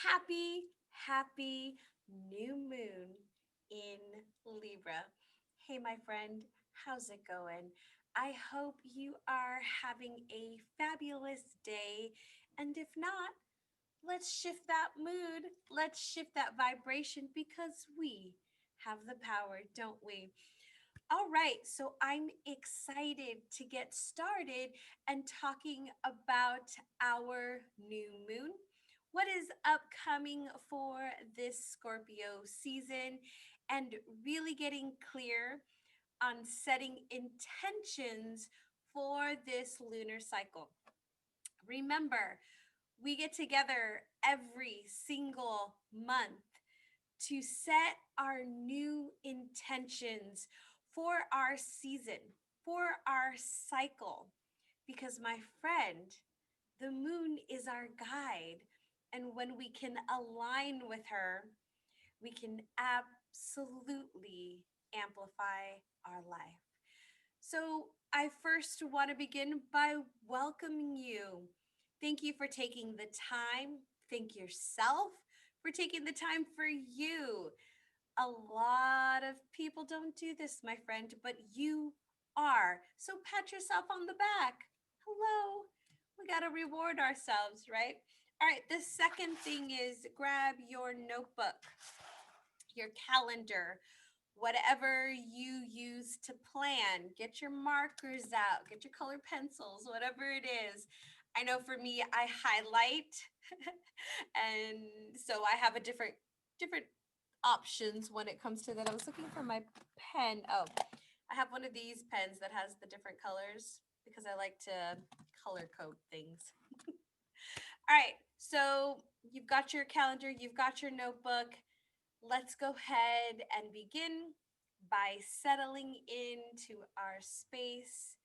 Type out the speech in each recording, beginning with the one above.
Happy new moon in Libra. Hey, my friend, how's it going? I hope you are having a fabulous day. And if not, let's shift that mood. Let's shift that vibration because we have the power, don't we? All right, so I'm excited to get started and talking about our new moon. What is upcoming for this Scorpio season, and really getting clear on setting intentions for this lunar cycle. Remember, we get together every single month to set our new intentions for our season, for our cycle. Because, my friend, the moon is our guide. And when we can align with her, we can absolutely amplify our life. So, I first want to begin by welcoming you. Thank you for taking the time. Thank yourself for taking the time for you. A lot of people don't do this, my friend, but you are. So pat yourself on the back. Hello. We got to reward ourselves, right? All right. The second thing is grab your notebook, your calendar, whatever you use to plan. Get your markers out, get your colored pencils, whatever it is. I know for me, I highlight, and so I have a different options when it comes to that. I was looking for my pen. Oh, I have one of these pens that has the different colors because I like to color code things. All right, so you've got your calendar, you've got your notebook. Let's go ahead and begin by settling into our space.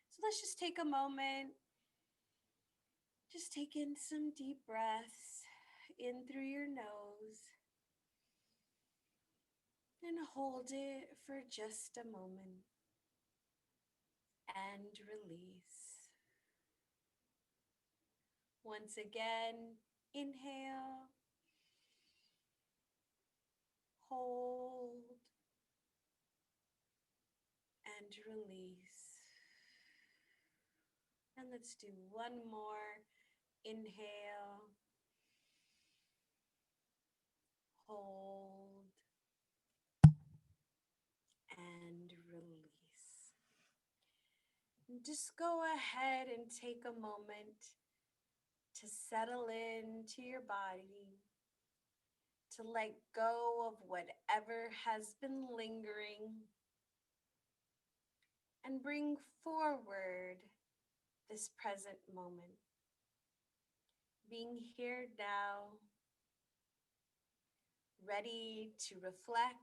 So let's just take a moment, just take in some deep breaths in through your nose and hold it for just a moment and release. Once again, inhale, hold, and release. And let's do one more. Inhale, hold, and release. And just go ahead and take a moment to settle into your body, to let go of whatever has been lingering, and bring forward this present moment. Being here now, ready to reflect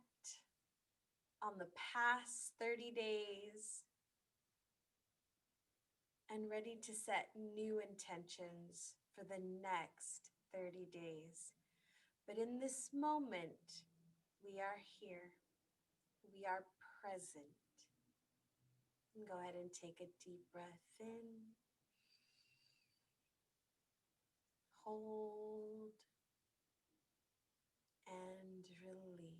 on the past 30 days and ready to set new intentions for the next 30 days. But in this moment, we are here, we are present. And go ahead and take a deep breath in, hold, and release.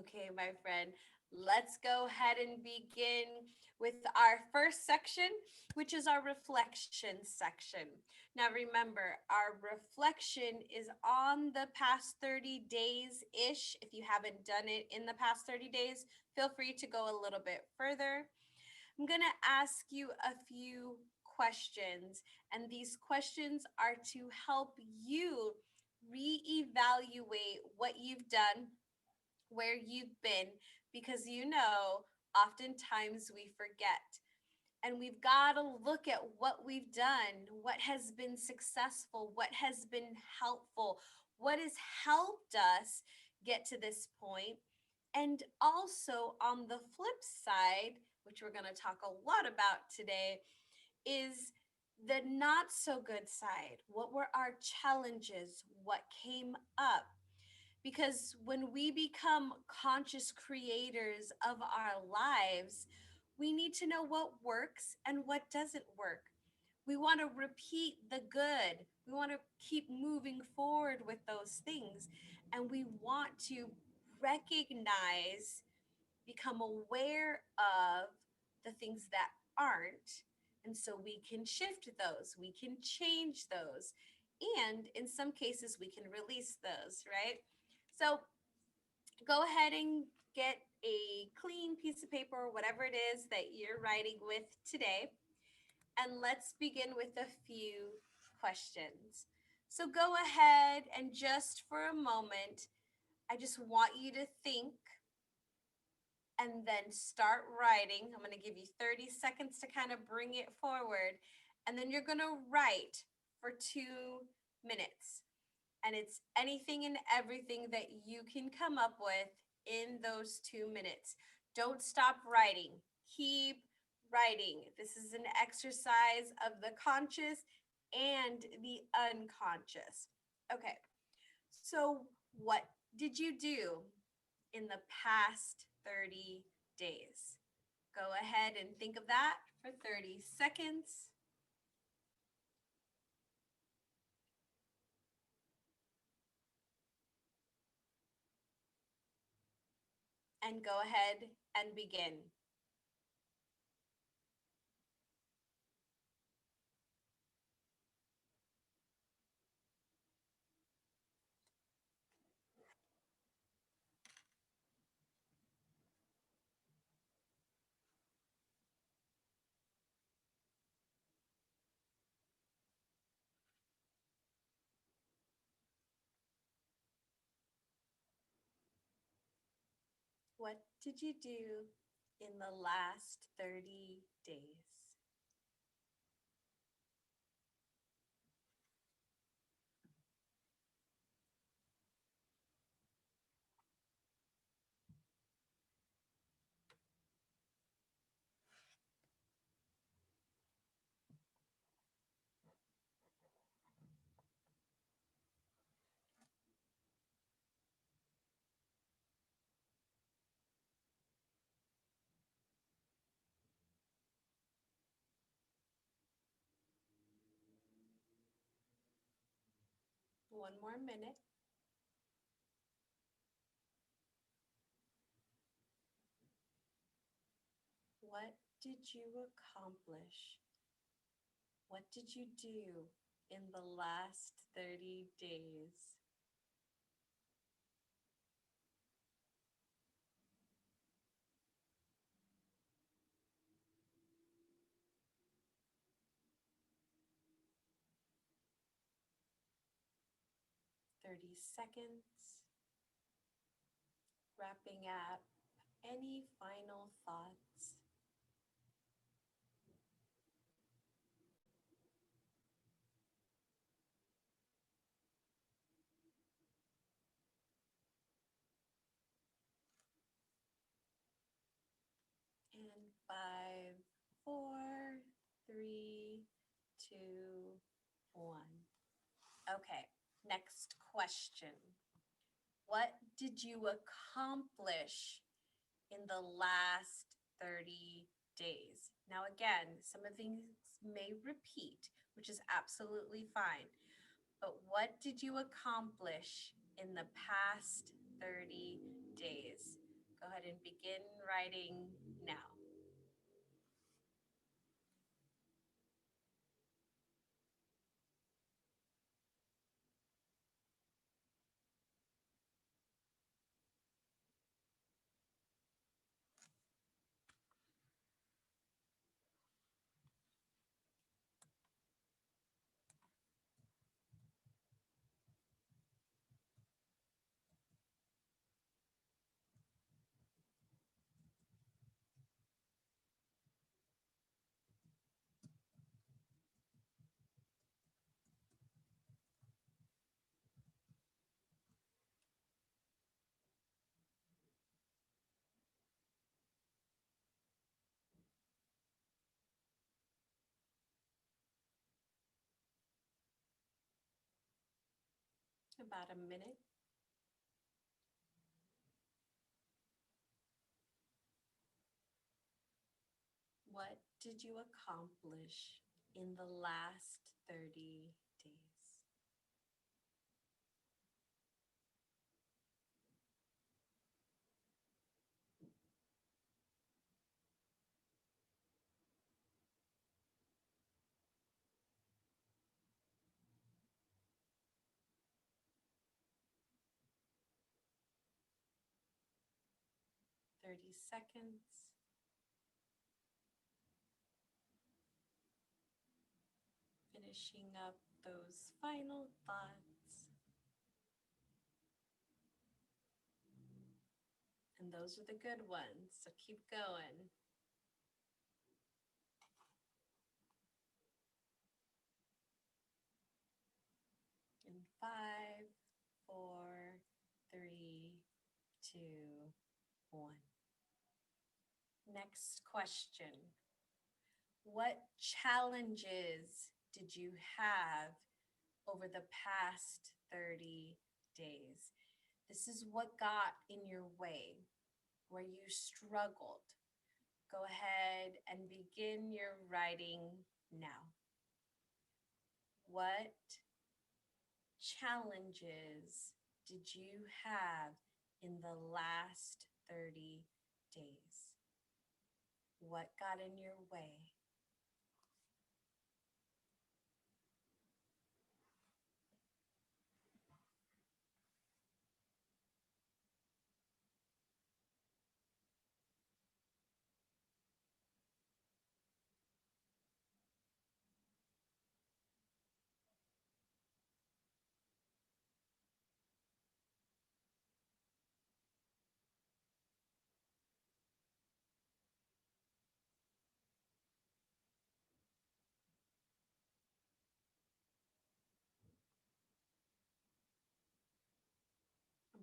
Okay, my friend, let's go ahead and begin with our first section, which is our reflection section. Now, remember, our reflection is on the past 30 days ish. If you haven't done it in the past 30 days, feel free to go a little bit further. I'm going to ask you a few questions, and these questions are to help you reevaluate what you've done, where you've been, because oftentimes we forget. And we've got to look at what we've done, what has been successful, what has been helpful, what has helped us get to this point. And also on the flip side, which we're going to talk a lot about today, is the not so good side. What were our challenges? What came up? Because when we become conscious creators of our lives, we need to know what works and what doesn't work. We want to repeat the good. We want to keep moving forward with those things. And we want to recognize, become aware of the things that aren't. And so we can shift those, we can change those. And in some cases, we can release those, right? So go ahead and get a clean piece of paper or whatever it is that you're writing with today. And let's begin with a few questions. So go ahead and just for a moment, I just want you to think and then start writing. I'm going to give you 30 seconds to kind of bring it forward. And then you're going to write for 2 minutes. And it's anything and everything that you can come up with in those 2 minutes. Don't stop writing. Keep writing. This is an exercise of the conscious and the unconscious. Okay, so what did you do in the past 30 days? Go ahead and think of that for 30 seconds. And go ahead and begin. What did you do in the last 30 days? One more minute. What did you accomplish? What did you do in the last 30 days? 30 seconds. Wrapping up. Any final thoughts? And 5, 4, 3, 2, 1. Okay, next question. What did you accomplish in the last 30 days? Now, again, some of things may repeat, which is absolutely fine. But what did you accomplish in the past 30 days? Go ahead and begin writing now. About a minute. What did you accomplish in the last 30 days? Thirty seconds. Finishing up those final thoughts. And those are the good ones, so keep going. In 5, 4, 3, 2, 1. Next question. What challenges did you have over the past 30 days? This is what got in your way, where you struggled. Go ahead and begin your writing now. What challenges did you have in the last 30 days? What got in your way?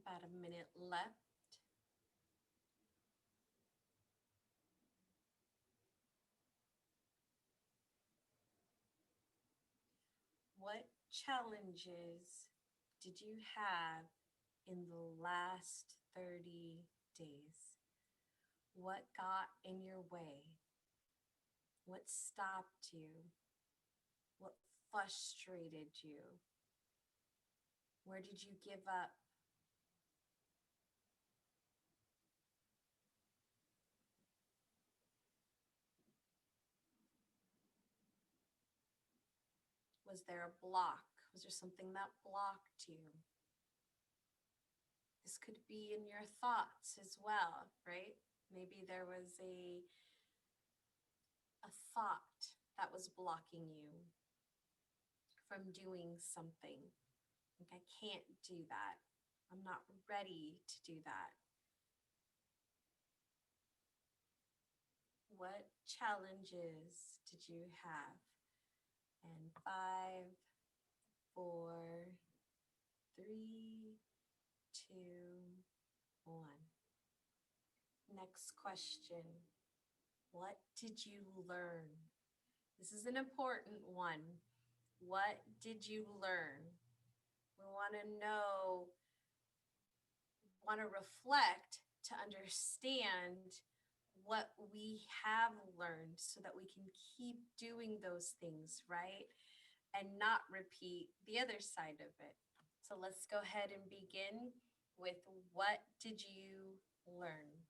About a minute left. What challenges did you have in the last 30 days? What got in your way? What stopped you? What frustrated you? Where did you give up? Was there a block? Was there something that blocked you? This could be in your thoughts as well, right? Maybe there was a thought that was blocking you from doing something. Like, I can't do that. I'm not ready to do that. What challenges did you have? And 5, 4, 3, 2, 1. Next question. What did you learn? This is an important one. What did you learn? We want to know, want to reflect to understand what we have learned so that we can keep doing those things, right? And not repeat the other side of it. So let's go ahead and begin with, what did you learn?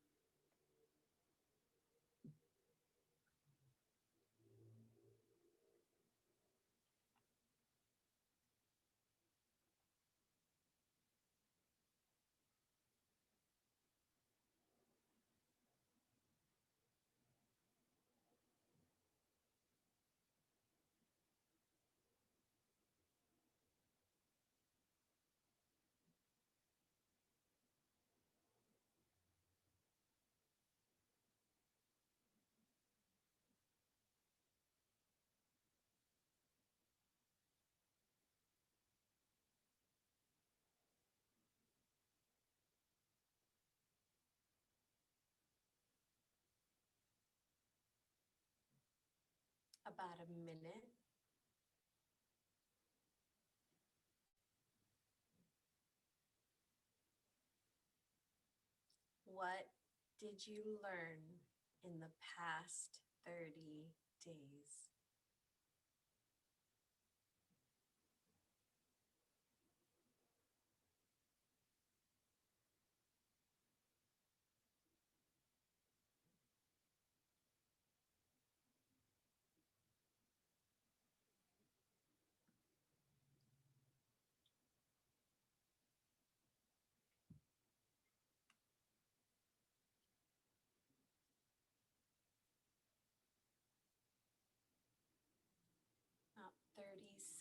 About a minute. What did you learn in the past 30 days?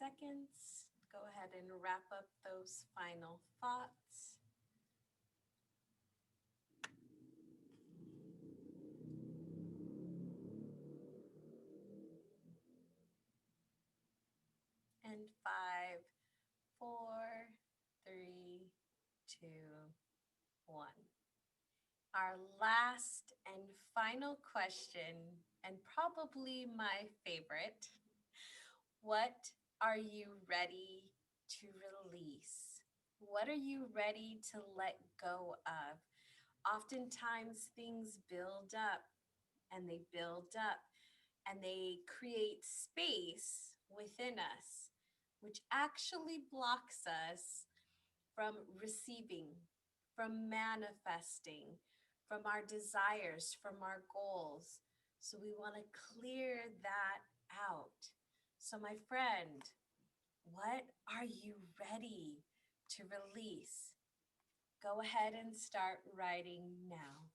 seconds. Go ahead and wrap up those final thoughts. And 5, 4, 3, 2, 1. Our last and final question, and probably my favorite: what are you ready to release? What are you ready to let go of? Oftentimes things build up and they build up and they create space within us, which actually blocks us from receiving, from manifesting, from our desires, from our goals. So we want to clear that out. So, my friend, what are you ready to release? Go ahead and start writing now.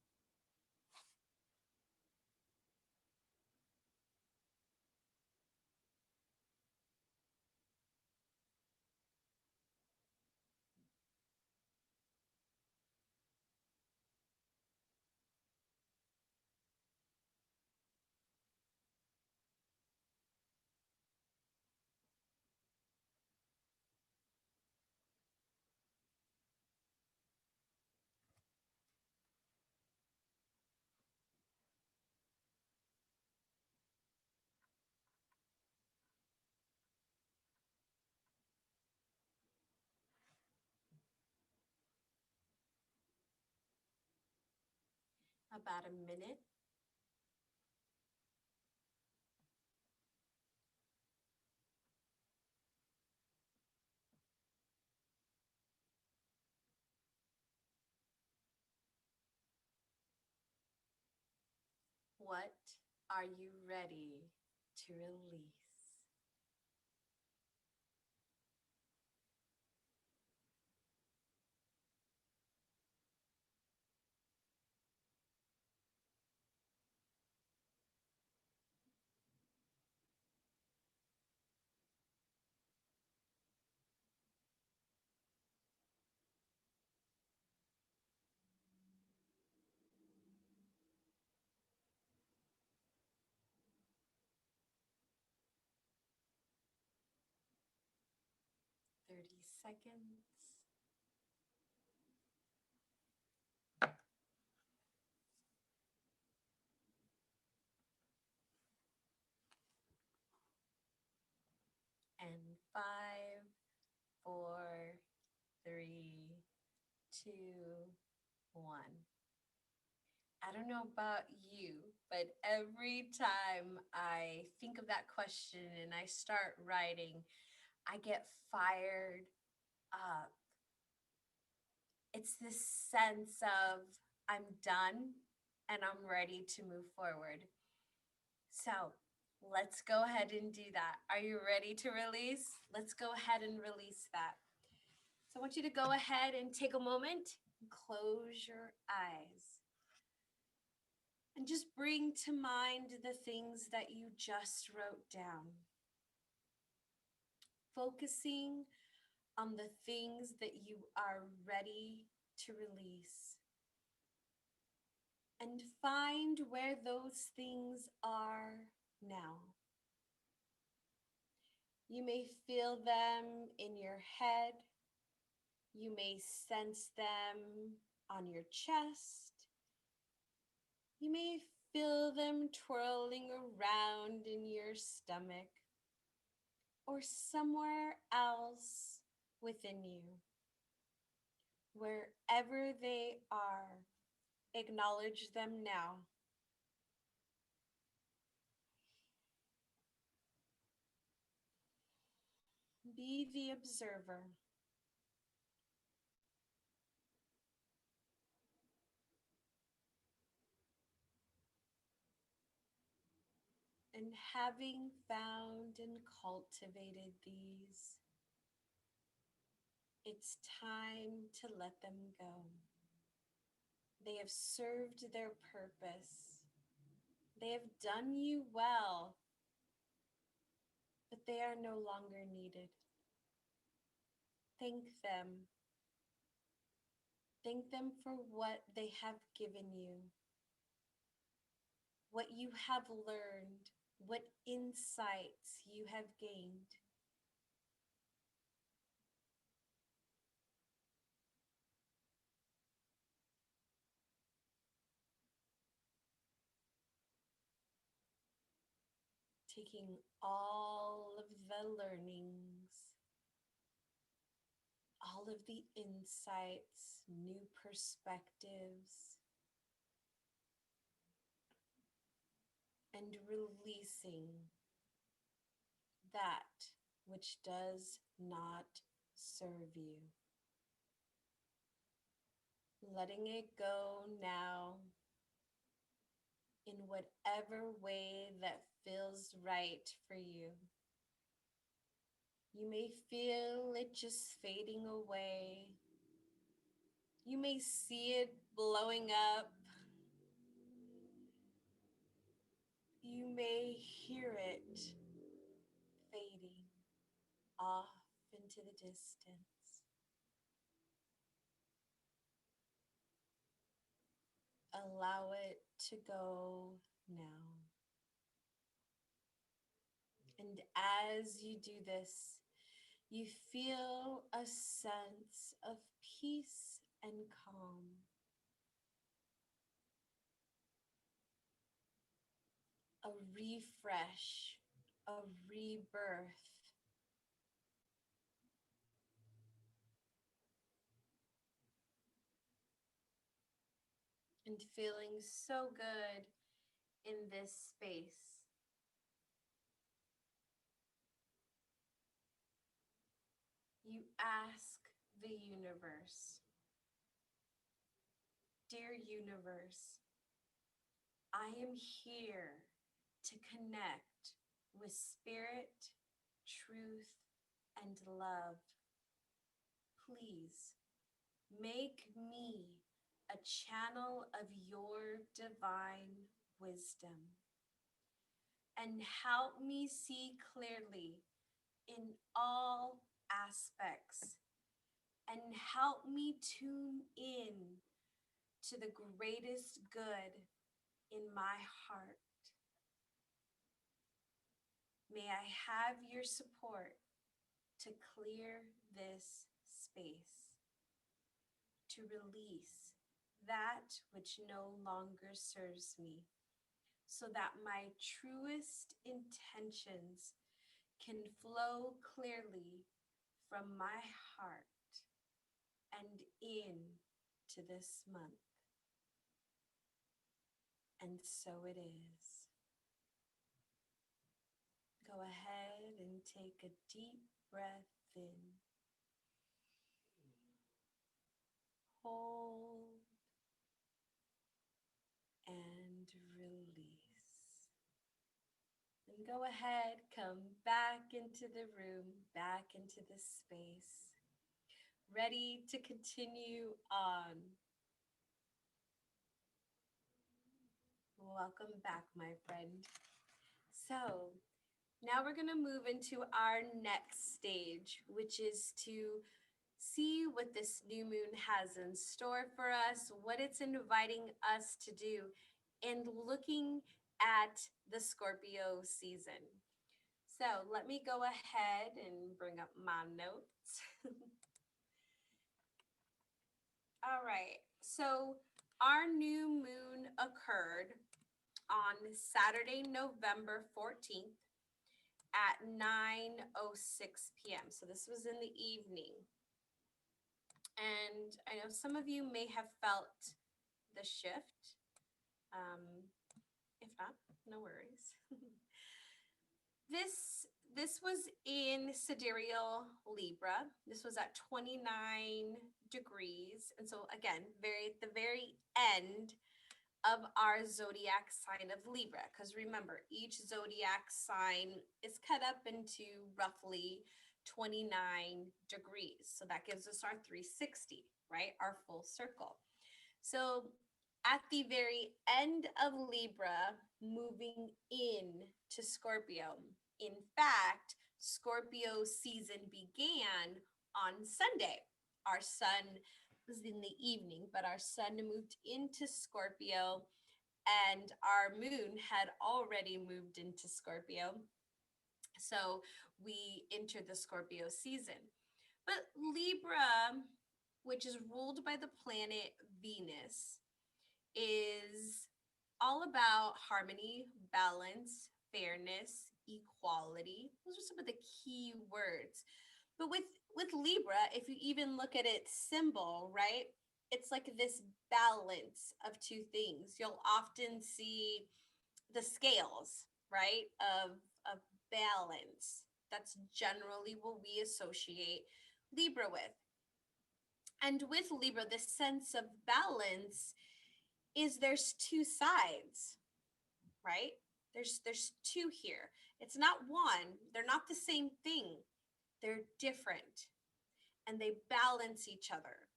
About a minute. What are you ready to release? Thirty seconds. And 5, 4, 3, 2, 1. I don't know about you, but every time I think of that question and I start writing, I get fired up. It's this sense of I'm done and I'm ready to move forward. So let's go ahead and do that. Are you ready to release? Let's go ahead and release that. So I want you to go ahead and take a moment and close your eyes. And just bring to mind the things that you just wrote down. Focusing on the things that you are ready to release. And find where those things are now. You may feel them in your head. You may sense them on your chest. You may feel them twirling around in your stomach or somewhere else within you. Wherever they are, acknowledge them now. Be the observer. And having found and cultivated these, it's time to let them go. They have served their purpose. They have done you well. but they are no longer needed. Thank them. Thank them for what they have given you, what you have learned, what insights you have gained. Taking all of the learnings, all of the insights, new perspectives, and releasing that which does not serve you. Letting it go now in whatever way that feels right for you. You may feel it just fading away. You may see it blowing up. You may hear it fading off into the distance. Allow it to go now. And as you do this, you feel a sense of peace and calm, a refresh, a rebirth, and feeling so good in this space. You ask the universe, dear universe, I am here to connect with spirit, truth, and love. Please make me a channel of your divine wisdom and help me see clearly in all aspects and help me tune in to the greatest good in my heart. May I have your support to clear this space, to release that which no longer serves me, so that my truest intentions can flow clearly from my heart and in to this month. And so it is. Go ahead and take a deep breath in. Hold and release. And go ahead, come back into the room, back into the space, ready to continue on. Welcome back, my friend. So now we're going to move into our next stage, which is to see what this new moon has in store for us, what it's inviting us to do, and looking at the Scorpio season. So let me go ahead and bring up my notes. All right. So our new moon occurred on Saturday, November 14th at 9:06 p.m. So this was in the evening. And I know some of you may have felt the shift. If not, no worries. This was in Sidereal Libra. This was at 29 degrees. And so again, at the very end of our zodiac sign of Libra. Because remember, each zodiac sign is cut up into roughly 29 degrees. So that gives us our 360, right? Our full circle. So at the very end of Libra, moving in to Scorpio. In fact, Scorpio season began on Sunday. Our sun was in the evening, but our sun moved into Scorpio and our moon had already moved into Scorpio. So we entered the Scorpio season. But Libra, which is ruled by the planet Venus, is all about harmony, balance, fairness, equality. Those are some of the key words. But with Libra, if you even look at its symbol, right? It's like this balance of two things. You'll often see the scales, right? Of balance. That's generally what we associate Libra with. And with Libra, the sense of balance is there's two sides, right? There's two here. It's not one. They're not the same thing. They're different and they balance each other.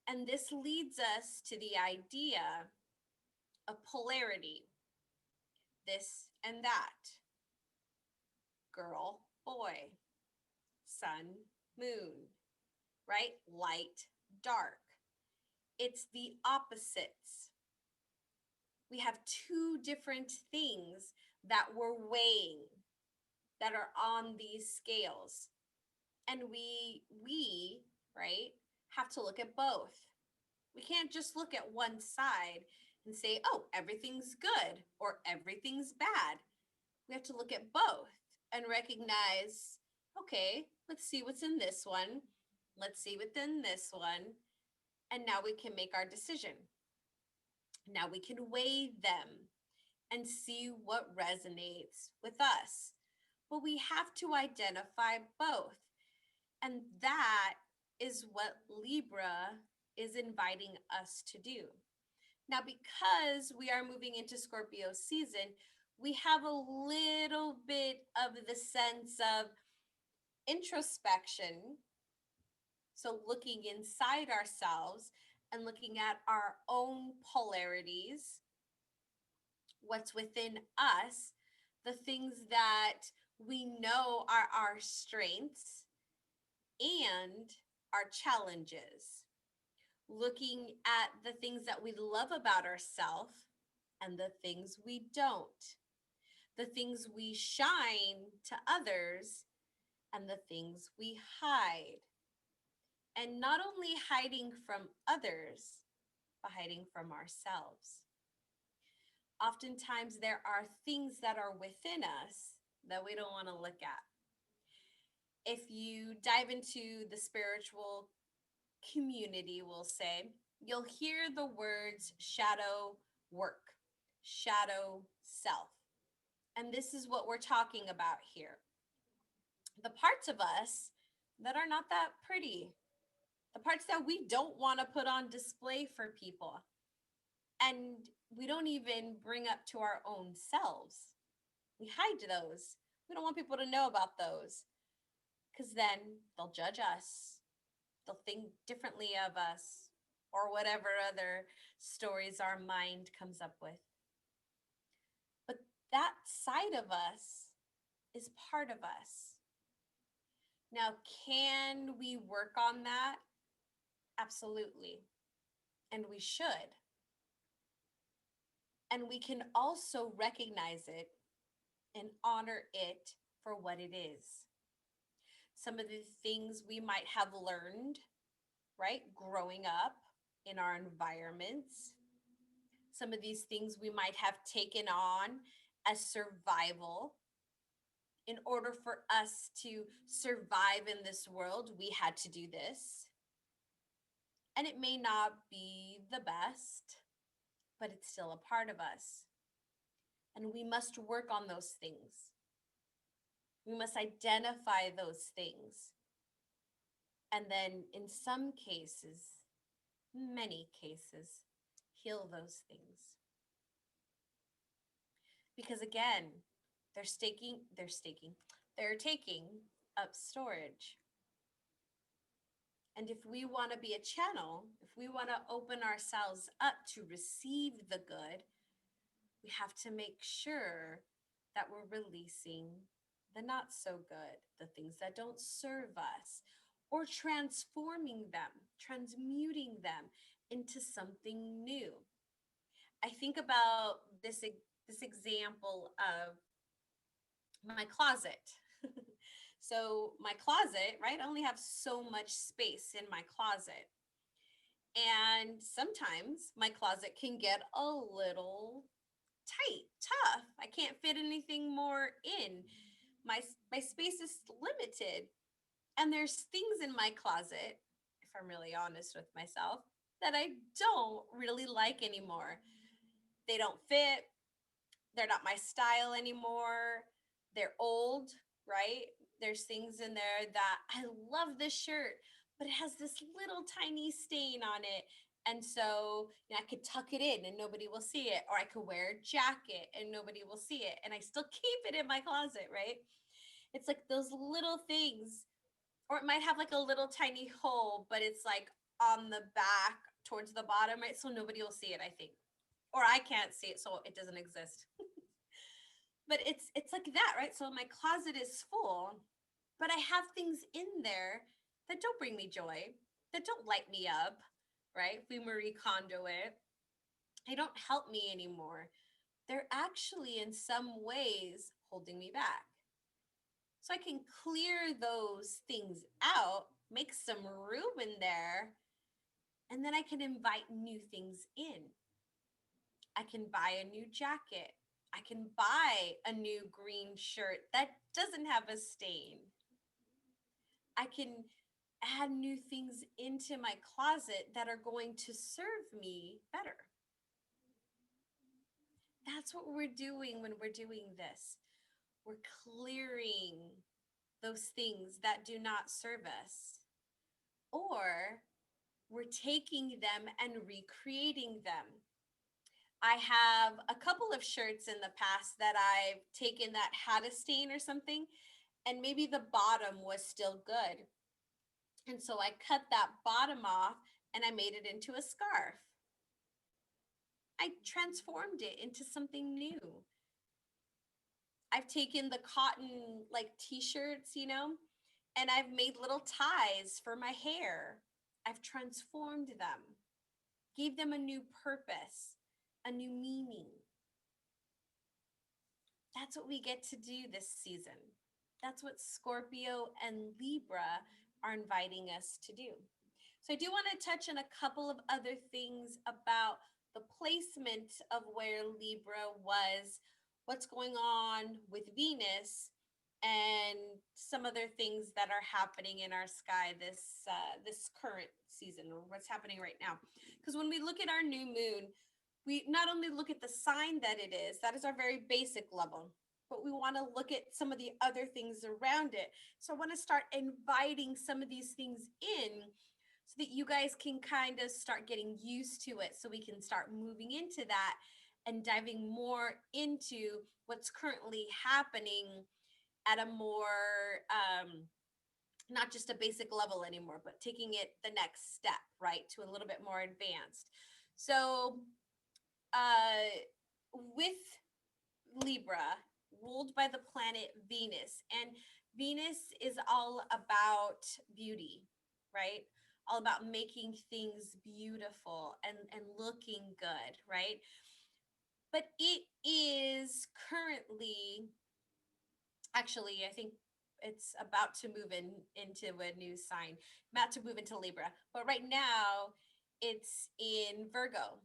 And this leads us to the idea of polarity, this and that, girl, boy, sun, moon, right? Light, dark. It's the opposites. We have two different things that we're weighing that are on these scales. And we, right, have to look at both. We can't just look at one side and say, oh, everything's good or everything's bad. We have to look at both and recognize, okay, let's see what's in this one. Let's see within this one. And now we can make our decision. Now we can weigh them and see what resonates with us. But we have to identify both. And that is what Libra is inviting us to do. Now, because we are moving into Scorpio season, we have a little bit of the sense of introspection. So looking inside ourselves and looking at our own polarities, what's within us, the things that we know are our strengths and our challenges. Looking at the things that we love about ourselves and the things we don't, the things we shine to others and the things we hide. And not only hiding from others, but hiding from ourselves. Oftentimes, there are things that are within us that we don't want to look at. If you dive into the spiritual community, we'll say, you'll hear the words shadow work, shadow self. And this is what we're talking about here. The parts of us that are not that pretty, the parts that we don't want to put on display for people. And we don't even bring up to our own selves. We hide those. We don't want people to know about those because then they'll judge us. They'll think differently of us or whatever other stories our mind comes up with. But that side of us is part of us. Now, can we work on that? Absolutely. And we should. And we can also recognize it and honor it for what it is. Some of the things we might have learned, right, growing up in our environments. Some of these things we might have taken on as survival. In order for us to survive in this world, we had to do this. And it may not be the best, but it's still a part of us. And we must work on those things. We must identify those things. And then in some cases, many cases, heal those things. Because again, they're taking up storage. And if we want to be a channel, if we want to open ourselves up to receive the good, we have to make sure that we're releasing the not so good, the things that don't serve us, or transforming them, transmuting them into something new. I think about this example of my closet. So my closet, right? I only have so much space in my closet. And sometimes my closet can get a little tight, tough. I can't fit anything more in. My space is limited. And there's things in my closet, if I'm really honest with myself, that I don't really like anymore. They don't fit. They're not my style anymore. They're old, right? There's things in there that I love this shirt, but it has this little tiny stain on it. And so, I could tuck it in and nobody will see it, or I could wear a jacket and nobody will see it. And I still keep it in my closet, right? It's like those little things, or it might have like a little tiny hole, but it's like on the back towards the bottom, right? So nobody will see it, I think. Or I can't see it, so it doesn't exist. But it's like that, right? So my closet is full, but I have things in there that don't bring me joy, that don't light me up, right? If we Marie Kondo it, they don't help me anymore. They're actually in some ways holding me back. So I can clear those things out, make some room in there, and then I can invite new things in. I can buy a new jacket. I can buy a new green shirt that doesn't have a stain. I can add new things into my closet that are going to serve me better. That's what we're doing when we're doing this. We're clearing those things that do not serve us, or we're taking them and recreating them. I have a couple of shirts in the past that I've taken that had a stain or something, and maybe the bottom was still good. And so I cut that bottom off and I made it into a scarf. I transformed it into something new. I've taken the cotton like t-shirts, and I've made little ties for my hair. I've transformed them, gave them a new purpose, a new meaning. That's what we get to do this season. That's what Scorpio and Libra are inviting us to do. So I do want to touch on a couple of other things about the placement of where Libra was, what's going on with Venus, and some other things that are happening in our sky this current season, or what's happening right now. Because when we look at our new moon, we not only look at the sign that that is our very basic level, but we want to look at some of the other things around it. So I want to start inviting some of these things in so that you guys can kind of start getting used to it, so we can start moving into that and diving more into what's currently happening at a more not just a basic level anymore, but taking it the next step, right, to a little bit more advanced. So with Libra, ruled by the planet Venus, and Venus is all about beauty, right? All about making things beautiful and looking good, right? But it is currently, actually, I think it's about to move into a new sign, about to move into Libra. But right now, it's in Virgo.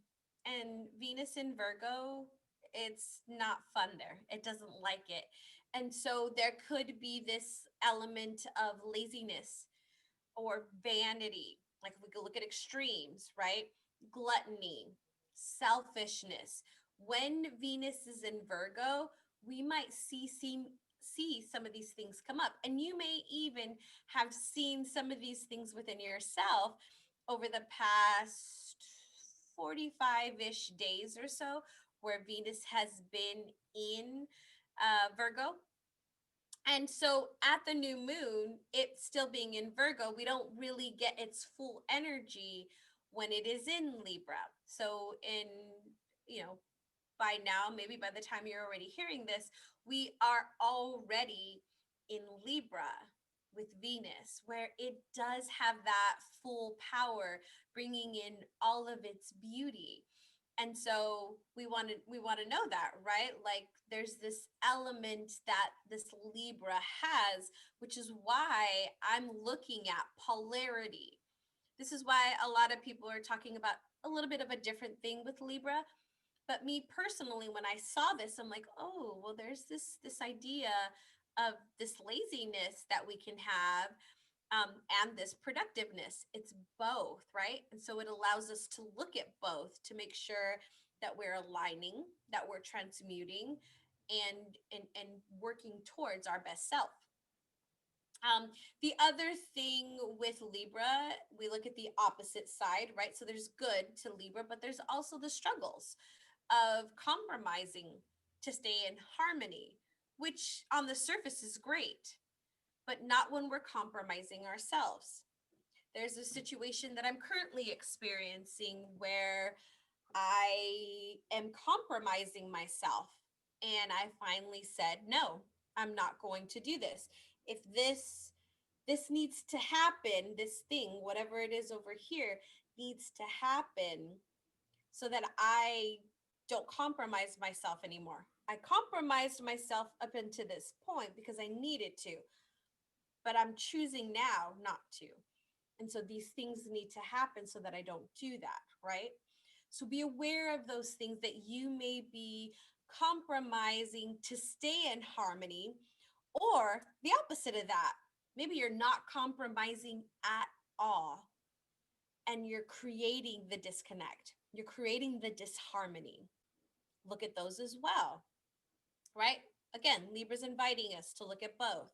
And Venus in Virgo, it's not fun there. It doesn't like it. And so there could be this element of laziness or vanity. Like if we could look at extremes, right? Gluttony, selfishness. When Venus is in Virgo, we might see some of these things come up. And you may even have seen some of these things within yourself over the past 45-ish days or so, where Venus has been in Virgo. And so at the new moon, it still being in Virgo, we don't really get its full energy when it is in Libra. So by now, maybe by the time you're already hearing this, we are already in Libra with Venus, where it does have that full power, bringing in all of its beauty. And so we want to know that, right? Like there's this element that this Libra has, which is why I'm looking at polarity. This is why a lot of people are talking about a little bit of a different thing with Libra. But me personally, when I saw this, I'm like, oh, well, there's this idea of this laziness that we can have, and this productiveness. It's both, right? And so it allows us to look at both to make sure that we're aligning, that we're transmuting, and working towards our best self. The other thing with Libra, we look at the opposite side, right? So there's good to Libra, but there's also the struggles of compromising to stay in harmony, which on the surface is great, but not when we're compromising ourselves. There's a situation that I'm currently experiencing where I am compromising myself. And I finally said, no, I'm not going to do this. If this needs to happen, this thing, whatever it is over here, needs to happen so that I don't compromise myself anymore. I compromised myself up until this point because I needed to, but I'm choosing now not to. And so these things need to happen so that I don't do that, right? So be aware of those things that you may be compromising to stay in harmony, or the opposite of that. Maybe you're not compromising at all and you're creating the disconnect. You're creating the disharmony. Look at those as well, right? Again, Libra's inviting us to look at both.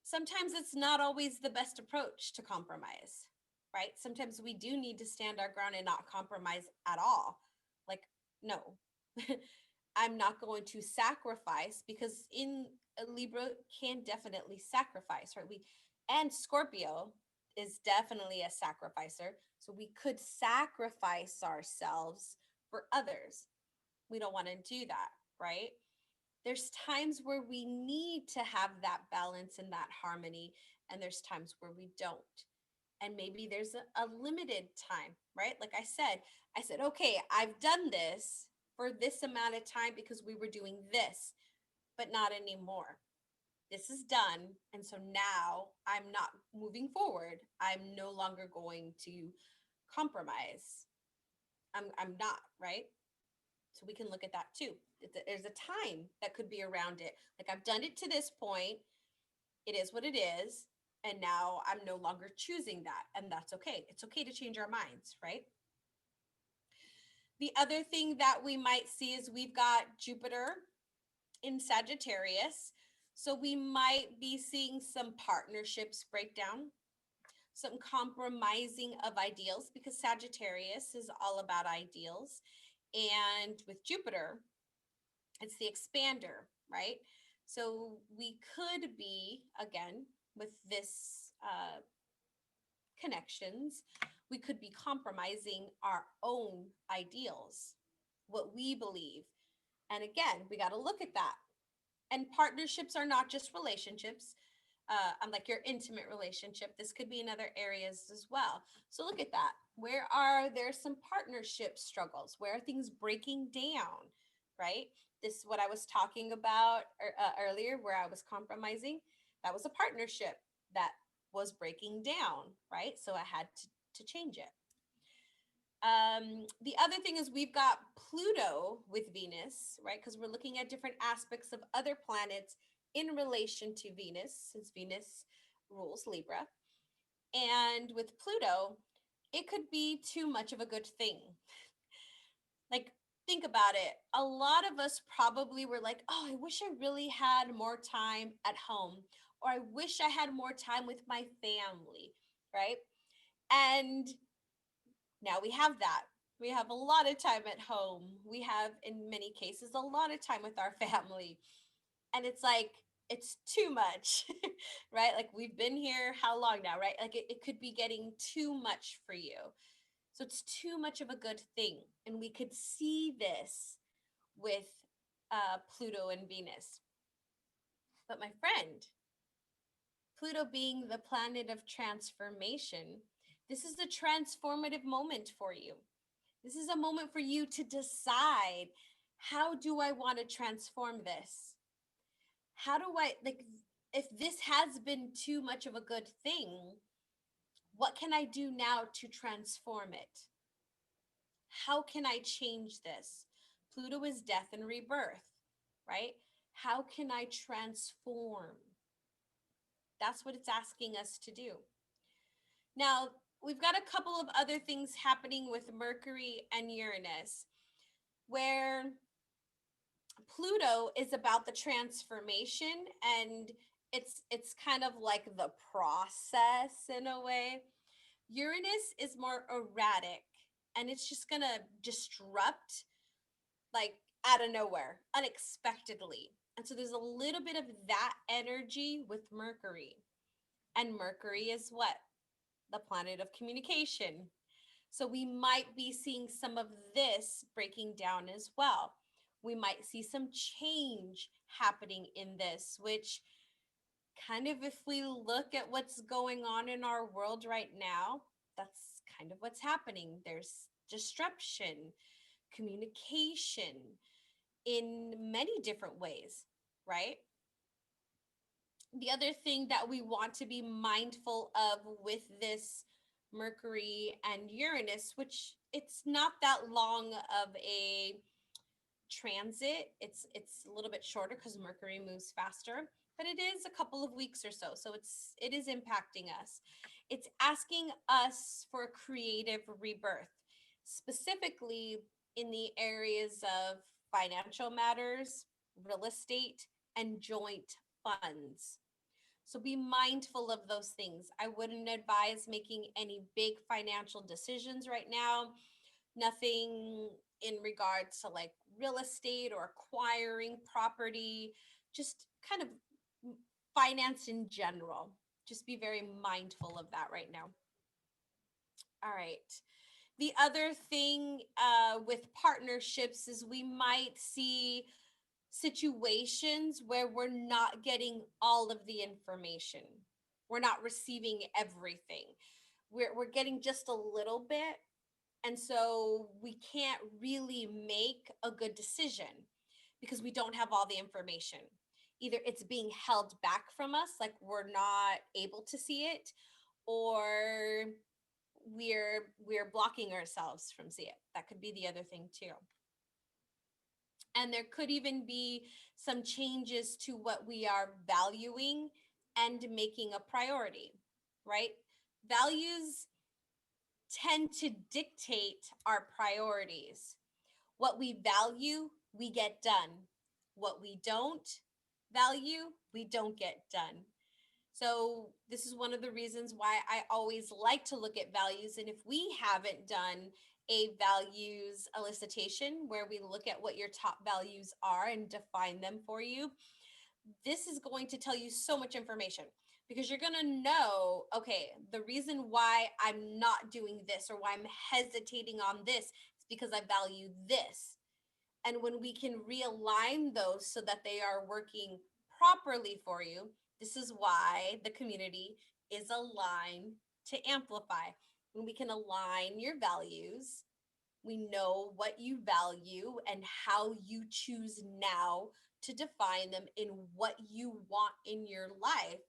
Sometimes it's not always the best approach to compromise, right? Sometimes we do need to stand our ground and not compromise at all. Like, no, I'm not going to sacrifice, because in Libra can definitely sacrifice, right? And Scorpio is definitely a sacrificer. So we could sacrifice ourselves for others. We don't want to do that, right? There's times where we need to have that balance and that harmony, and there's times where we don't. And maybe there's a limited time, right? Like I said, okay, I've done this for this amount of time because we were doing this, but not anymore. This is done. And so now I'm not moving forward. I'm no longer going to compromise. I'm not, right? So we can look at that too. There's a time that could be around it. Like I've done it to this point. It is what it is. And now I'm no longer choosing that. And that's okay. It's okay to change our minds, right? The other thing that we might see is we've got Jupiter in Sagittarius. So we might be seeing some partnerships break down, some compromising of ideals, because Sagittarius is all about ideals. And with Jupiter, it's the expander, right? So we could be, again, with this connections, we could be compromising our own ideals, what we believe. And again, we got to look at that. And partnerships are not just relationships. Like your intimate relationship. This could be in other areas as well. So look at that. Where are there some partnership struggles? Where are things breaking down, right? This is what I was talking about earlier, where I was compromising. That was a partnership that was breaking down, right? So I had to change it. The other thing is we've got Pluto with Venus, right? Because we're looking at different aspects of other planets in relation to Venus, since Venus rules Libra. And with Pluto, it could be too much of a good thing. Like, think about it. A lot of us probably were like, oh, I wish I really had more time at home, or I wish I had more time with my family, right? And now we have that. We have a lot of time at home. We have, in many cases, a lot of time with our family. And it's like, it's too much, right? Like we've been here how long now, right? Like it could be getting too much for you. So it's too much of a good thing. And we could see this with Pluto and Venus. But my friend, Pluto being the planet of transformation, this is a transformative moment for you. This is a moment for you to decide, how do I want to transform this? How do I, like, if this has been too much of a good thing, what can I do now to transform it? How can I change this? Pluto is death and rebirth, right? How can I transform? That's what it's asking us to do. Now, we've got a couple of other things happening with Mercury and Uranus, where Pluto is about the transformation, and it's kind of like the process in a way. Uranus is more erratic, and it's just going to disrupt, like, out of nowhere, unexpectedly. And so there's a little bit of that energy with Mercury. And Mercury is what? The planet of communication. So we might be seeing some of this breaking down as well. We might see some change happening in this, which kind of, if we look at what's going on in our world right now, that's kind of what's happening. There's disruption, communication in many different ways, right? The other thing that we want to be mindful of with this Mercury and Uranus, which it's not that long of a transit. It's a little bit shorter because Mercury moves faster, but it is a couple of weeks or so. So it is impacting us. It's asking us for a creative rebirth, specifically in the areas of financial matters, real estate, and joint funds. So be mindful of those things. I wouldn't advise making any big financial decisions right now. Nothing in regards to like real estate or acquiring property, just kind of finance in general. Just be very mindful of that right now. All right. The other thing with partnerships is we might see situations where we're not getting all of the information. We're not receiving everything. We're getting just a little bit. And so we can't really make a good decision because we don't have all the information. Either it's being held back from us, like we're not able to see it, or we're blocking ourselves from see it. That could be the other thing too. And there could even be some changes to what we are valuing and making a priority, right? Values tend to dictate our priorities. What we value, we get done. What we don't value, we don't get done. So this is one of the reasons why I always like to look at values. And if we haven't done a values elicitation where we look at what your top values are and define them for you, this is going to tell you so much information, because you're going to know, okay, the reason why I'm not doing this or why I'm hesitating on this is because I value this. And when we can realign those so that they are working properly for you, this is why the community is aligned to amplify. When we can align your values, we know what you value and how you choose now to define them in what you want in your life.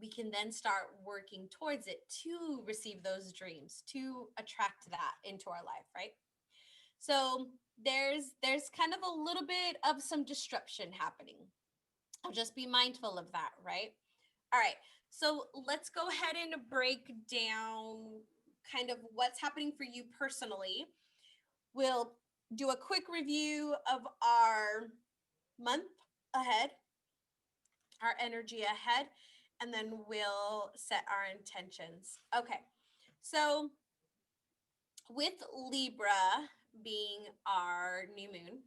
We can then start working towards it to receive those dreams, to attract that into our life, right? So there's kind of a little bit of some disruption happening. I'll just be mindful of that, right? All right. So let's go ahead and break down kind of what's happening for you personally. We'll do a quick review of our month ahead, our energy ahead, and then we'll set our intentions. Okay. So with Libra being our new moon,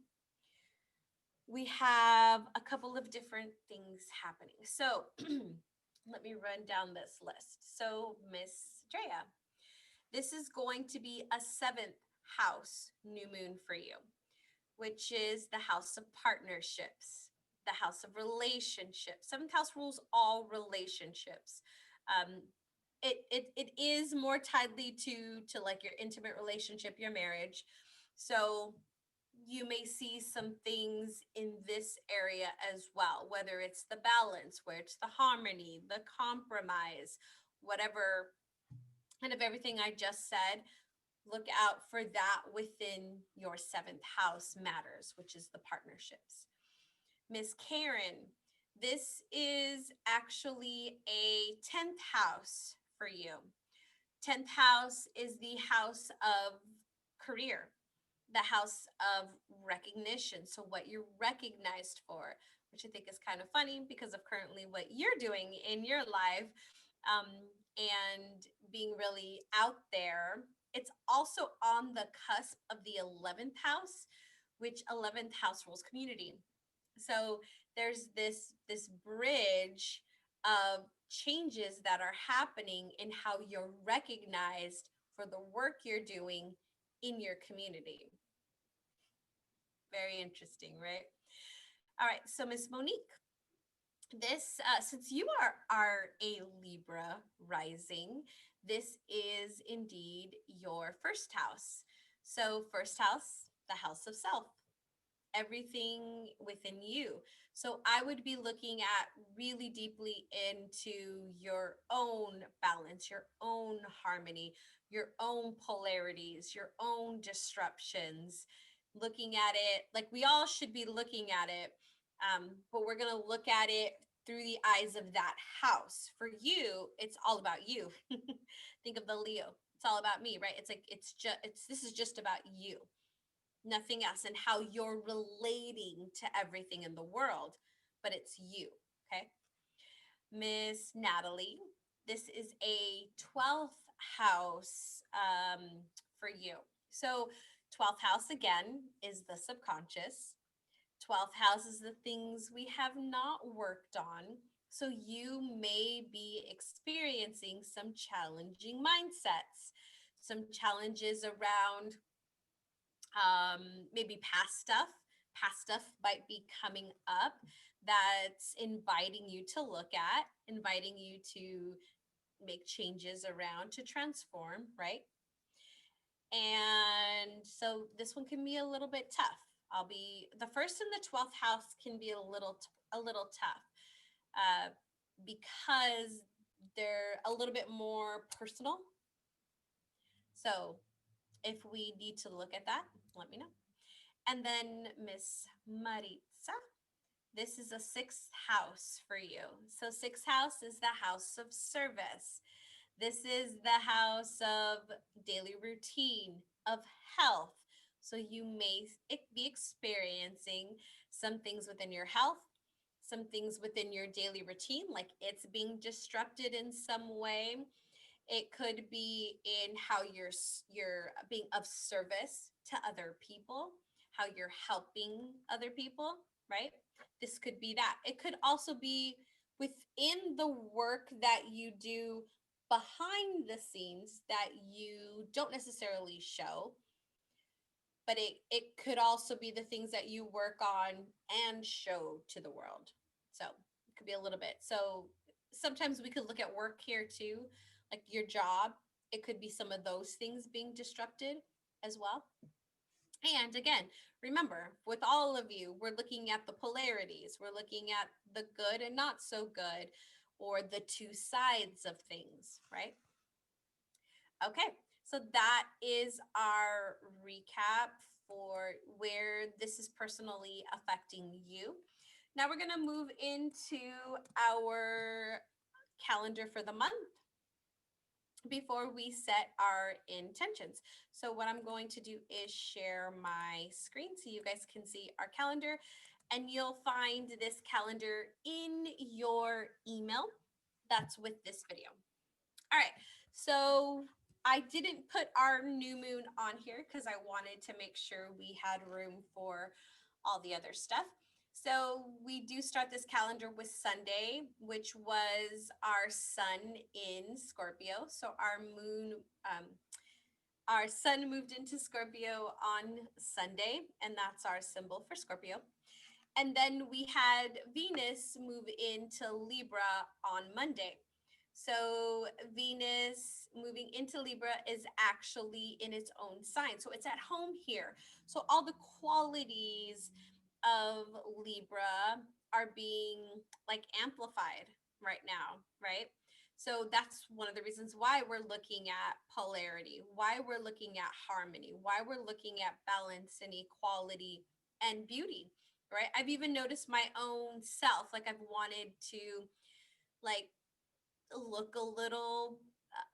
we have a couple of different things happening. So let me run down this list. So Miss Drea, this is going to be a 7th house new moon for you, which is the house of partnerships. the house of relationships. Seventh house rules all relationships. Um, it is more tightly to like your intimate relationship, your marriage. So you may see some things in this area as well, whether it's the balance, where it's the harmony, the compromise, whatever kind of everything I just said. Look out for that within your seventh house matters, which is the partnerships. Miss Karen, this is actually a 10th house for you. 10th house is the house of career, the house of recognition. So, what you're recognized for, which I think is kind of funny because of currently what you're doing in your life, um, and being really out there. It's also on the cusp of the 11th house, which 11th house rules community. So there's this bridge of changes that are happening in how you're recognized for the work you're doing in your community. Very interesting, right? All right, so Miss Monique, this since you are a Libra rising, this is indeed your first house. So first house, the house of self, everything within you. So I would be looking at really deeply into your own balance, your own harmony, your own polarities, your own disruptions, looking at it like we all should be looking at it. But we're going to look at it through the eyes of that house. For you, it's all about you. Think of the Leo. It's all about me, right? It's like this is just about you, nothing else, and how you're relating to everything in the world, but it's you. Okay, Miss Natalie, this is a 12th house for you. So 12th house again is the subconscious. 12th house is the things we have not worked on. So you may be experiencing some challenging mindsets, some challenges around maybe past stuff might be coming up that's inviting you to look at, inviting you to make changes around, to transform, right? And so this one can be a little bit tough. I'll be the first and the 12th house can be a little tough uh, because they're a little bit more personal. So if we need to look at that, let me know. And then Miss Maritza, this is a sixth house for you. So sixth house is the house of service. This is the house of daily routine, of health. So you may be experiencing some things within your health, some things within your daily routine, like it's being disrupted in some way. It could be in how you're being of service to other people, how you're helping other people, right? This could be that. It could also be within the work that you do behind the scenes that you don't necessarily show, but it could also be the things that you work on and show to the world. So it could be a little bit. So sometimes we could look at work here too, like your job. It could be some of those things being disrupted as well. And again, remember, with all of you, we're looking at the polarities. We're looking at the good and not so good, or the two sides of things, right? Okay, so that is our recap for where this is personally affecting you. Now we're going to move into our calendar for the month before we set our intentions. So what I'm going to do is share my screen so you guys can see our calendar, and you'll find this calendar in your email that's with this video. All right, so I didn't put our new moon on here because I wanted to make sure we had room for all the other stuff. So we do start this calendar with Sunday, which was our sun in Scorpio. So our sun moved into Scorpio on Sunday, and that's our symbol for Scorpio. And then we had Venus move into Libra on Monday. So Venus moving into Libra is actually in its own sign. So it's at home here. So all the qualities of Libra are being like amplified right now, right? So that's one of the reasons why we're looking at polarity, why we're looking at harmony, why we're looking at balance and equality and beauty, right? I've even noticed my own self, like I've wanted to like look a little,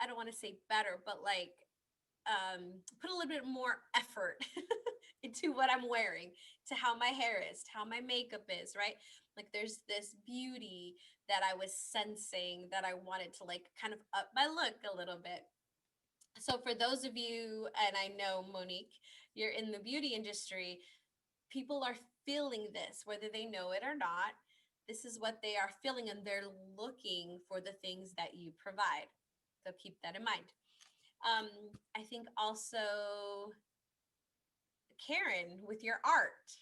I don't want to say better, but like put a little bit more effort into what I'm wearing, to how my hair is, to how my makeup is, right? Like there's this beauty that I was sensing that I wanted to like kind of up my look a little bit. So for those of you, and I know Monique, you're in the beauty industry, people are feeling this, whether they know it or not. This is what they are feeling, and they're looking for the things that you provide. So keep that in mind. Um, I think also, Karen, with your art,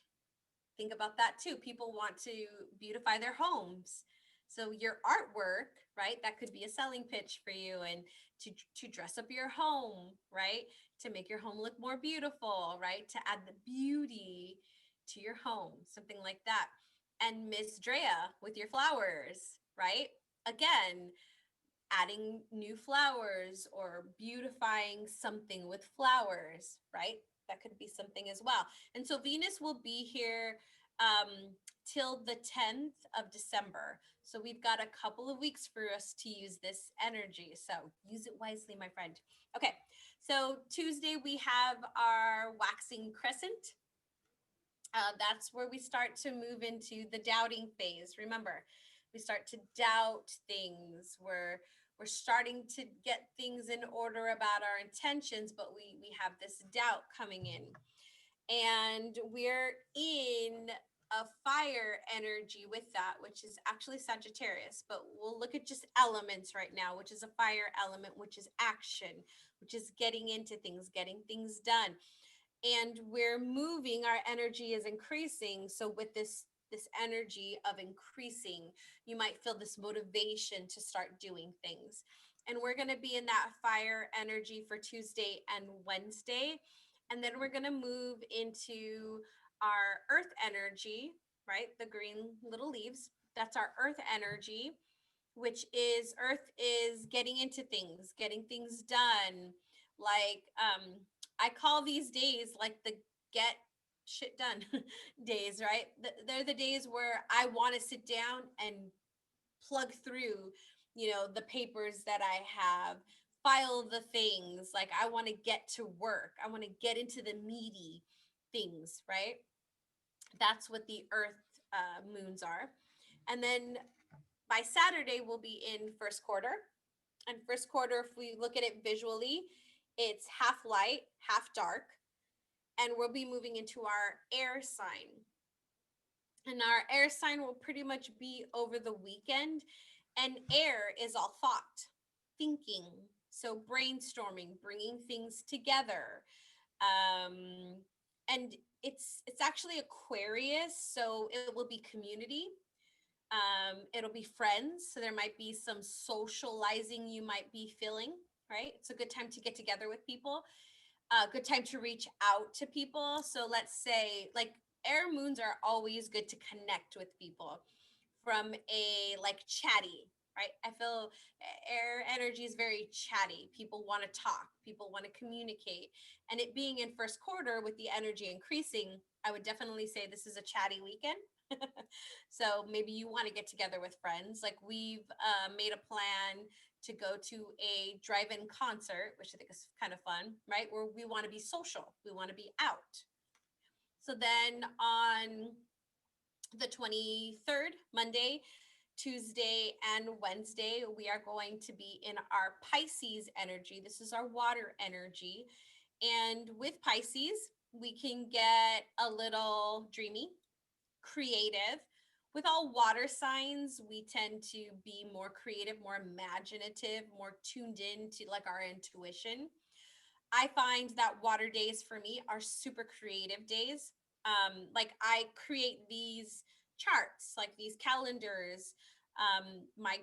think about that too. People want to beautify their homes. So your artwork, right? That could be a selling pitch for you, and to dress up your home, right? To make your home look more beautiful, right? To add the beauty to your home, something like that. And Miss Drea with your flowers, right? Again, adding new flowers or beautifying something with flowers, right? That could be something as well. And so Venus will be here till the 10th of December. So we've got a couple of weeks for us to use this energy. So use it wisely, my friend. Okay, so Tuesday we have our waxing crescent. That's where we start to move into the doubting phase. Remember, we start to doubt things. We're starting to get things in order about our intentions, but we have this doubt coming in. And we're in a fire energy with that, which is actually Sagittarius, but we'll look at just elements right now, which is a fire element, which is action, which is getting into things, getting things done. And we're moving, our energy is increasing. So with this energy of increasing, you might feel this motivation to start doing things. And we're going to be in that fire energy for Tuesday and Wednesday. And then we're going to move into our earth energy, right? The green little leaves. That's our earth energy, which is earth is getting into things, getting things done. Like I call these days like the get shit done days, right? They're the days where I want to sit down and plug through, the papers that I have, file the things. Like I want to get to work. I want to get into the meaty things, right? That's what the earth moons are. And then by Saturday, we'll be in first quarter. And first quarter, if we look at it visually, it's half light, half dark. And we'll be moving into our air sign. And our air sign will pretty much be over the weekend. And air is all thought, thinking. So brainstorming, bringing things together. And it's actually Aquarius, so it will be community. It'll be friends. So there might be some socializing you might be feeling, right? It's a good time to get together with people. Good time to reach out to people. So let's say like air moons are always good to connect with people from a like chatty, right? I feel air energy is very chatty. People want to talk, people want to communicate. And it being in first quarter with the energy increasing, I would definitely say this is a chatty weekend. So maybe you want to get together with friends. Like we've made a plan to go to a drive-in concert, which I think is kind of fun, right? Where we want to be social, we want to be out. So then on the 23rd, Monday, Tuesday, and Wednesday, we are going to be in our Pisces energy. This is our water energy. And with Pisces, we can get a little dreamy, creative. With all water signs, we tend to be more creative, more imaginative, more tuned in to like our intuition. I find that water days for me are super creative days. Like I create these charts, like these calendars, my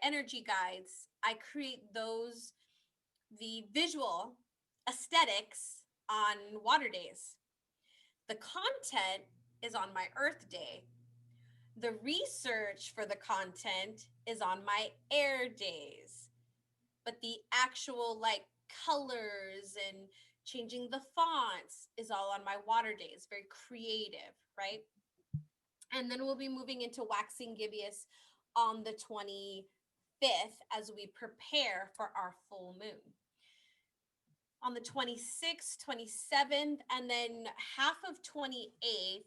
energy guides. I create those, the visual aesthetics on water days. The content is on my earth day. The research for the content is on my air days. But the actual like colors and changing the fonts is all on my water days. Very creative, right? And then we'll be moving into waxing gibbous on the 25th as we prepare for our full moon. On the 26th, 27th, and then half of 28th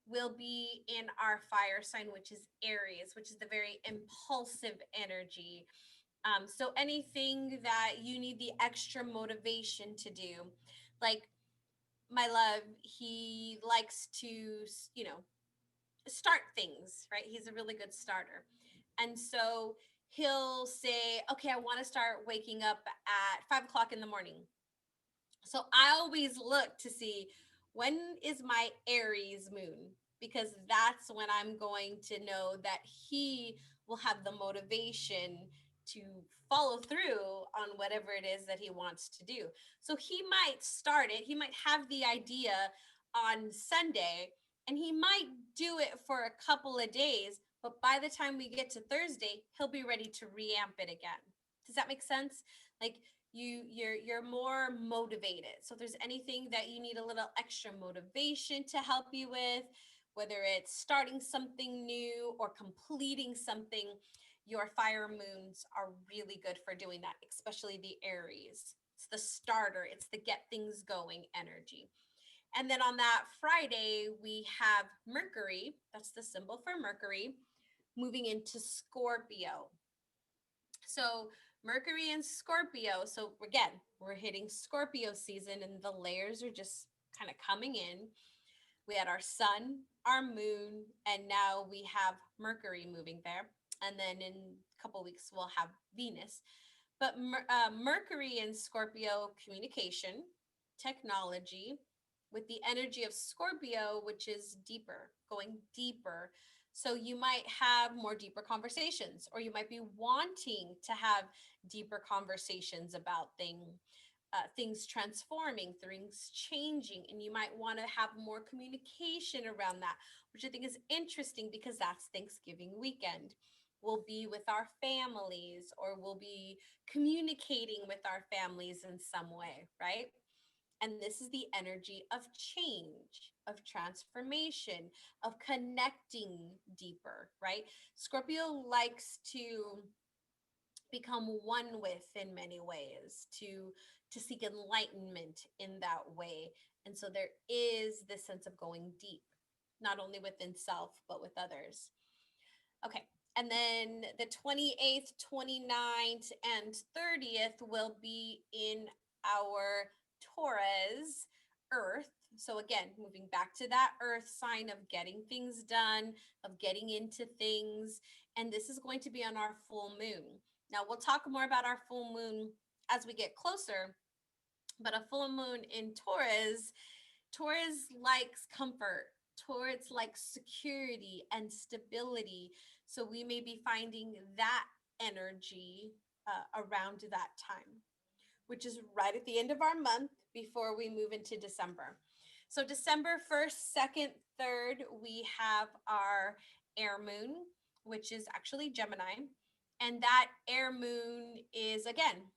will be in our fire sign, which is Aries, which is the very impulsive energy. So anything that you need the extra motivation to do, like my love, he likes to, start things, right? He's a really good starter. And so he'll say, okay, I want to start waking up at 5 o'clock in the morning. So I always look to see when is my Aries moon, because that's when I'm going to know that he will have the motivation to follow through on whatever it is that he wants to do. So he might start it, he might have the idea on Sunday, and he might do it for a couple of days, but by the time we get to Thursday, he'll be ready to reamp it again. Does that make sense? Like you're more motivated. So if there's anything that you need a little extra motivation to help you with, whether it's starting something new or completing something, your fire moons are really good for doing that, especially the Aries. It's the starter, it's the get things going energy. And then on that Friday, we have Mercury, that's the symbol for Mercury, moving into Scorpio. So Mercury and Scorpio. So again, we're hitting Scorpio season and the layers are just kind of coming in. We had our sun, our moon, and now we have Mercury moving there. And then in a couple of weeks, we'll have Venus. But Mercury in Scorpio, communication, technology, with the energy of Scorpio, which is deeper, going deeper. So you might have more deeper conversations, or you might be wanting to have deeper conversations about things transforming, things changing, and you might want to have more communication around that, which I think is interesting because that's Thanksgiving weekend. We'll be with our families, or we'll be communicating with our families in some way, right? And this is the energy of change, of transformation, of connecting deeper, right? Scorpio likes to become one with in many ways, to seek enlightenment in that way. And so there is this sense of going deep, not only within self but with others. Okay. And then the 28th, 29th, and 30th will be in our Taurus Earth. So again, moving back to that Earth sign of getting things done, of getting into things. And this is going to be on our full moon. Now, we'll talk more about our full moon as we get closer, but a full moon in Taurus likes comfort. Taurus likes security and stability. So we may be finding that energy around that time, which is right at the end of our month before we move into December. So December 1st, 2nd, 3rd, we have our air moon, which is actually Gemini. And that air moon is, again,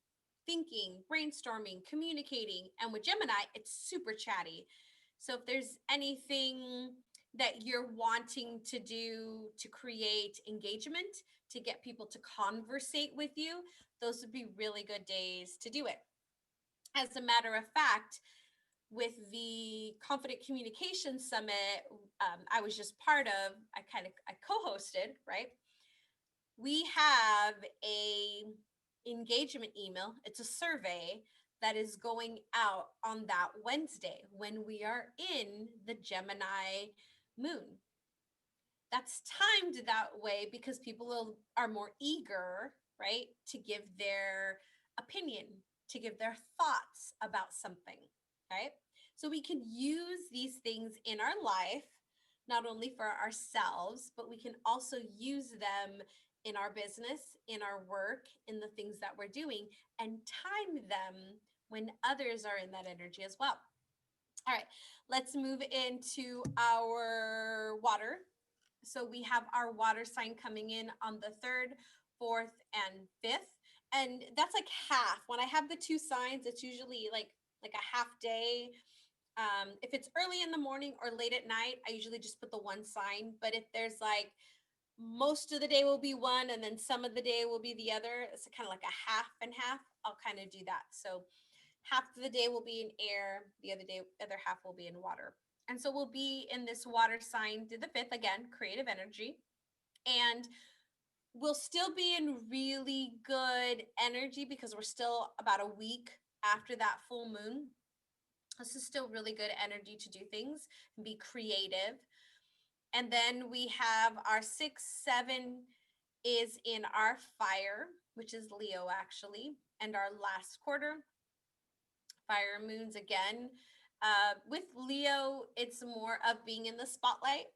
thinking, brainstorming, communicating. And with Gemini, it's super chatty. So if there's anything that you're wanting to do to create engagement, to get people to conversate with you, those would be really good days to do it. As a matter of fact, with the Confident Communication Summit, I was just part of, I co-hosted, right? We have a engagement email. It's a survey that is going out on that Wednesday when we are in the Gemini moon. That's timed that way because people are more eager, right, to give their opinion, to give their thoughts about something, right? So we can use these things in our life, not only for ourselves, but we can also use them in our business, in our work, in the things that we're doing, and time them when others are in that energy as well. All right, let's move into our water. So we have our water sign coming in on the 3rd, 4th, and 5th. And that's like half. When I have the two signs, it's usually like a half day. If it's early in the morning or late at night, I usually just put the one sign. But if there's like most of the day will be one and then some of the day will be the other, it's kind of like a half and half, I'll kind of do that. So half of the day will be in air, the other half will be in water. And so we'll be in this water sign to the 5th, again, creative energy. And we'll still be in really good energy because we're still about a week after that full moon. This is still really good energy to do things and be creative. And then we have our 6, 7 is in our fire, which is Leo actually, and our last quarter, fire moons again. With Leo, it's more of being in the spotlight.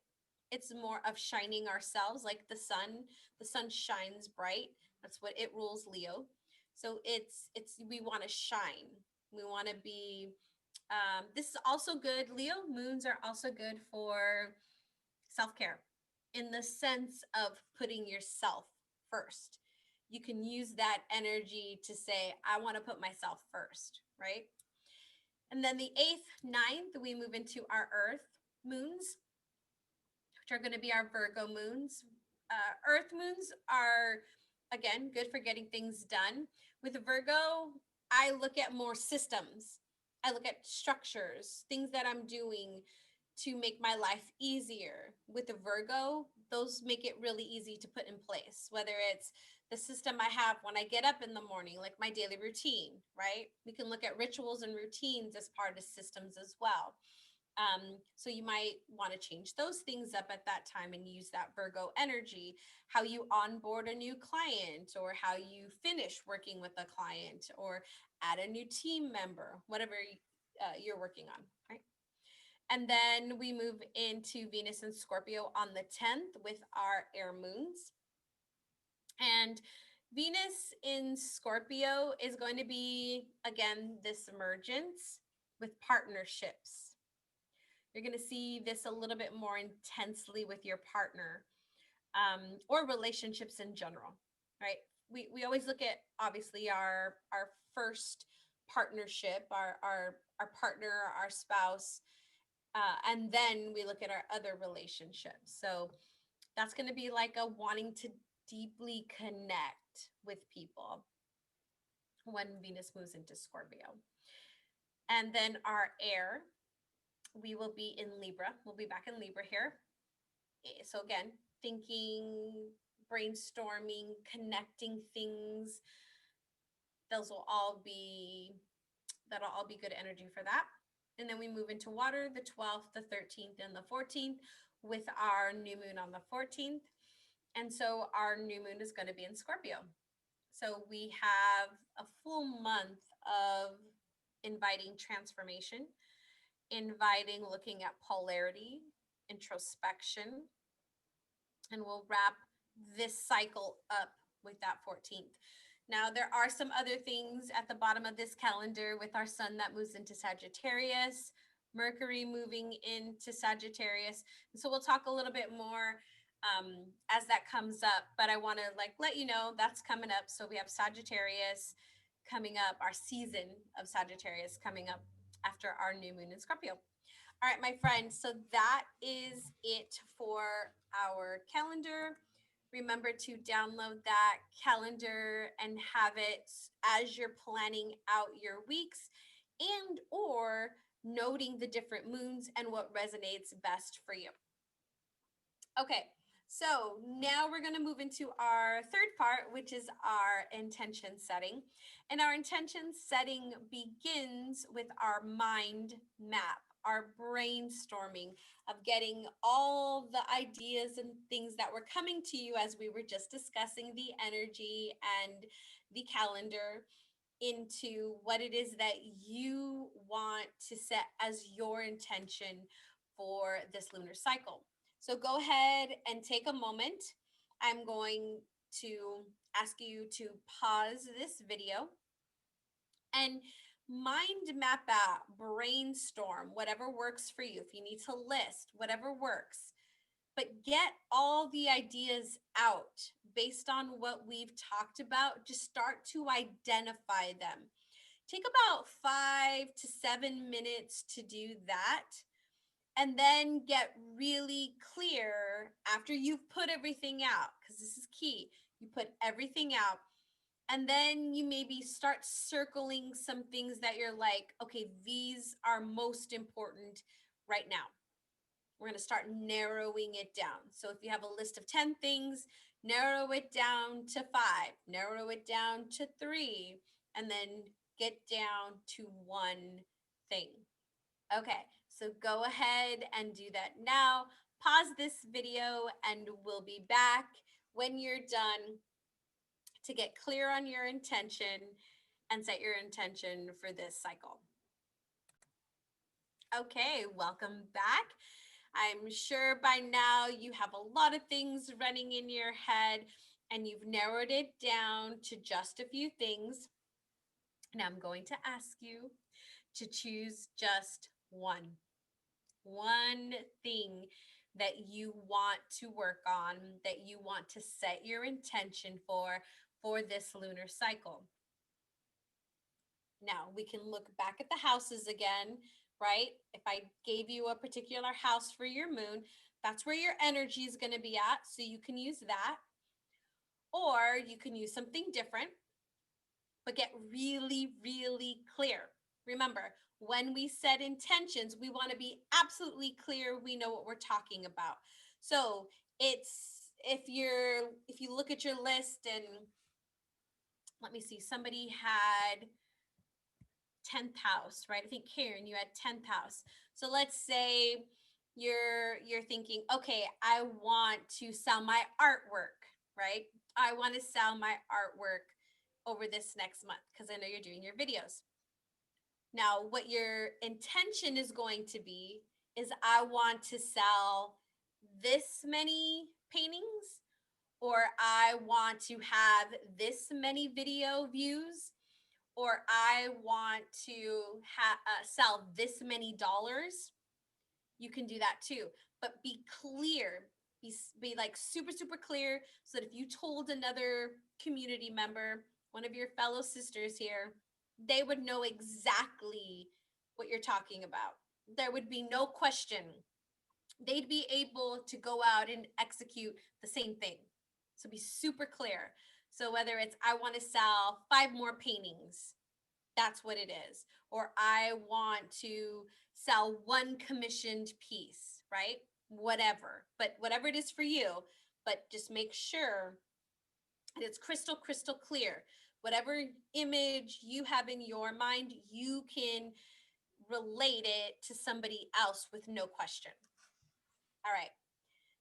It's more of shining ourselves like the sun. The sun shines bright. That's what it rules Leo. So it's we want to shine. We want to be this is also good. Leo moons are also good for self-care in the sense of putting yourself first. You can use that energy to say, I want to put myself first, right? And then the 8th, 9th, we move into our earth moons, which are going to be our Virgo moons. Earth moons are, again, good for getting things done. With Virgo, I look at more systems. I look at structures, things that I'm doing to make my life easier. With the Virgo, those make it really easy to put in place, whether it's the system I have when I get up in the morning, like my daily routine, right? We can look at rituals and routines as part of systems as well. So you might want to change those things up at that time and use that Virgo energy, how you onboard a new client or how you finish working with a client or add a new team member, whatever you're working on, right? And then we move into Venus and Scorpio on the 10th with our air moons. And Venus in Scorpio is going to be, again, this emergence with partnerships. You're going to see this a little bit more intensely with your partner or relationships in general, right? We always look at, obviously, our first partnership, our partner, our spouse, and then we look at our other relationships. So that's going to be like a wanting to deeply connect with people when Venus moves into Scorpio. And then our air, we will be in Libra. We'll be back in Libra here. So again, thinking, brainstorming, connecting things. Those will all be, that'll all be good energy for that. And then we move into water, the 12th, the 13th, and the 14th with our new moon on the 14th. And so our new moon is going to be in Scorpio. So we have a full month of inviting transformation, inviting looking at polarity, introspection, and we'll wrap this cycle up with that 14th. Now, there are some other things at the bottom of this calendar with our sun that moves into Sagittarius, Mercury moving into Sagittarius. And so we'll talk a little bit more as that comes up, but I want to let you know that's coming up. So we have Sagittarius coming up, our season of Sagittarius coming up after our new moon in Scorpio. All right, my friends, so that is it for our calendar. Remember to download that calendar and have it as you're planning out your weeks and or noting the different moons and what resonates best for you. Okay, so now we're going to move into our third part, which is our intention setting. And our intention setting begins with our mind map, our brainstorming of getting all the ideas and things that were coming to you as we were just discussing the energy and the calendar into what it is that you want to set as your intention for this lunar cycle. So go ahead and take a moment. I'm going to ask you to pause this video and mind map out, brainstorm, whatever works for you. If you need to list, whatever works, but get all the ideas out based on what we've talked about. Just start to identify them. Take about 5 to 7 minutes to do that. And then get really clear after you've put everything out, because this is key. You put everything out, and then you maybe start circling some things that you're like, okay, these are most important right now. We're going to start narrowing it down. So if you have a list of 10 things, narrow it down to 5, narrow it down to 3, and then get down to one thing. Okay, so go ahead and do that now. Pause this video and we'll be back when you're done to get clear on your intention and set your intention for this cycle. Okay, welcome back. I'm sure by now you have a lot of things running in your head and you've narrowed it down to just a few things. Now I'm going to ask you to choose just one thing that you want to work on, that you want to set your intention for this lunar cycle. Now we can look back at the houses again, right? If I gave you a particular house for your moon, that's where your energy is going to be at. So you can use that, or you can use something different, but get really, really clear. Remember, when we set intentions, we want to be absolutely clear. We know what we're talking about. So it's, if you look at your list and let me see, somebody had 10th house, right? I think Karen, you had 10th house. So let's say you're thinking, okay, I want to sell my artwork, right? I want to sell my artwork over this next month because I know you're doing your videos. Now, what your intention is going to be is I want to sell this many paintings, or I want to have this many video views, or I want to sell this many dollars. You can do that too, but be clear, be like super, super clear, so that if you told another community member, one of your fellow sisters here, they would know exactly what you're talking about. There would be no question. They'd be able to go out and execute the same thing. So be super clear. So whether it's I want to sell 5 more paintings, that's what it is. Or I want to sell 1 commissioned piece, right? Whatever. But whatever it is for you, but just make sure that it's crystal, crystal clear. Whatever image you have in your mind, you can relate it to somebody else with no question. All right.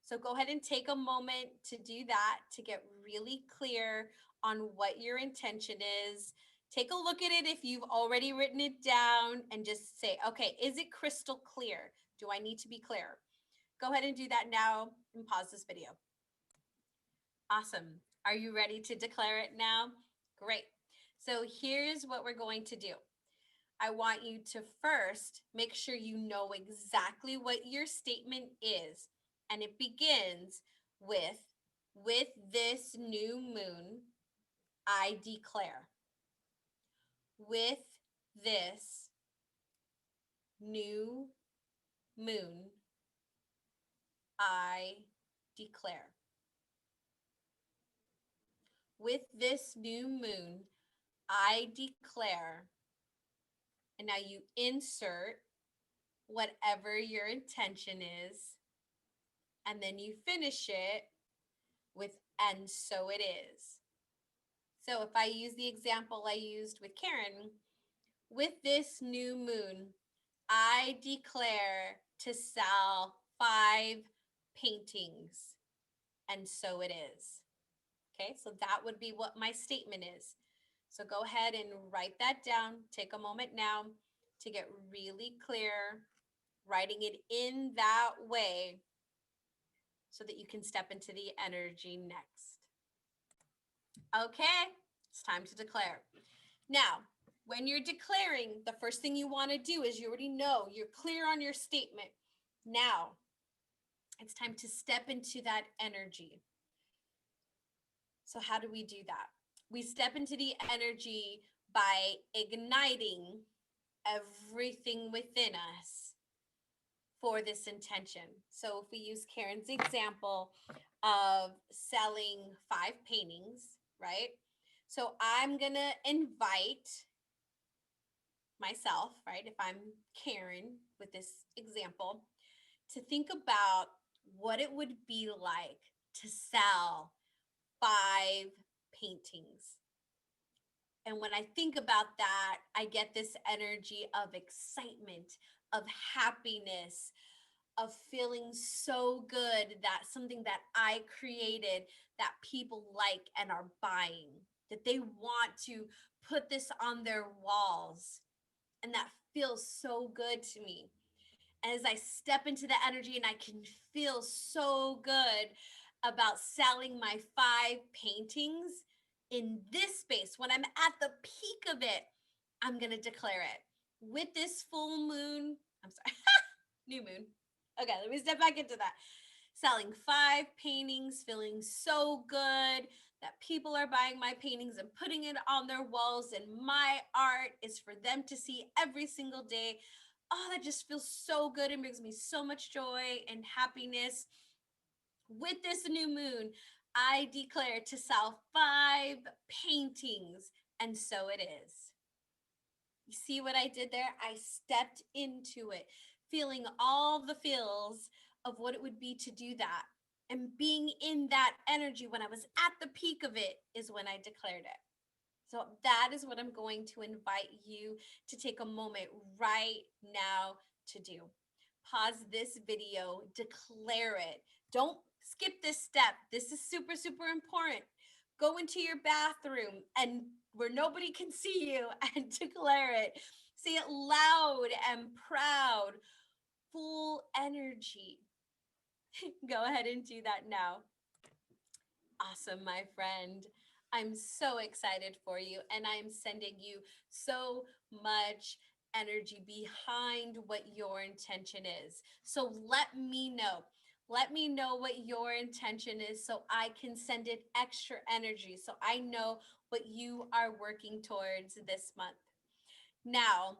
So go ahead and take a moment to do that, to get really clear on what your intention is. Take a look at it if you've already written it down and just say, okay, is it crystal clear? Do I need to be clear? Go ahead and do that now and pause this video. Awesome. Are you ready to declare it now? Great. So here's what we're going to do. I want you to first make sure you know exactly what your statement is. And it begins with this new moon, I declare. With this new moon, I declare. With this new moon, I declare. And now you insert whatever your intention is, and then you finish it with, and so it is. So if I use the example I used with Karen, with this new moon, I declare to sell 5 paintings, and so it is. Okay, so that would be what my statement is. So go ahead and write that down. Take a moment now to get really clear, writing it in that way so that you can step into the energy next. Okay, it's time to declare. Now, when you're declaring, the first thing you want to do is you already know, you're clear on your statement. Now, it's time to step into that energy. So how do we do that? We step into the energy by igniting everything within us for this intention. So if we use Karen's example of selling 5 paintings, right? So I'm going to invite myself, right? If I'm Karen with this example, to think about what it would be like to sell 5 paintings. And when I think about that, I get this energy of excitement, of happiness, of feeling so good that something that I created that people like and are buying, that they want to put this on their walls. And that feels so good to me. And as I step into the energy and I can feel so good about selling my 5 paintings in this space, when I'm at the peak of it, I'm going to declare it. With this full moon, I'm sorry, new moon. Okay, let me step back into that. Selling 5 paintings, feeling so good that people are buying my paintings and putting it on their walls, and my art is for them to see every single day. Oh, that just feels so good and brings me so much joy and happiness. With this new moon, I declare to sell 5 paintings, and so it is. You see what I did there? I stepped into it, feeling all the feels of what it would be to do that. And being in that energy when I was at the peak of it is when I declared it. So that is what I'm going to invite you to take a moment right now to do. Pause this video, declare it. Don't skip this step. This is super, super important. Go into your bathroom and where nobody can see you and declare it. Say it loud and proud, full energy. Go ahead and do that now. Awesome, my friend. I'm so excited for you, and I'm sending you so much energy behind what your intention is. So let me know. Let me know what your intention is so I can send it extra energy so I know what you are working towards this month. Now,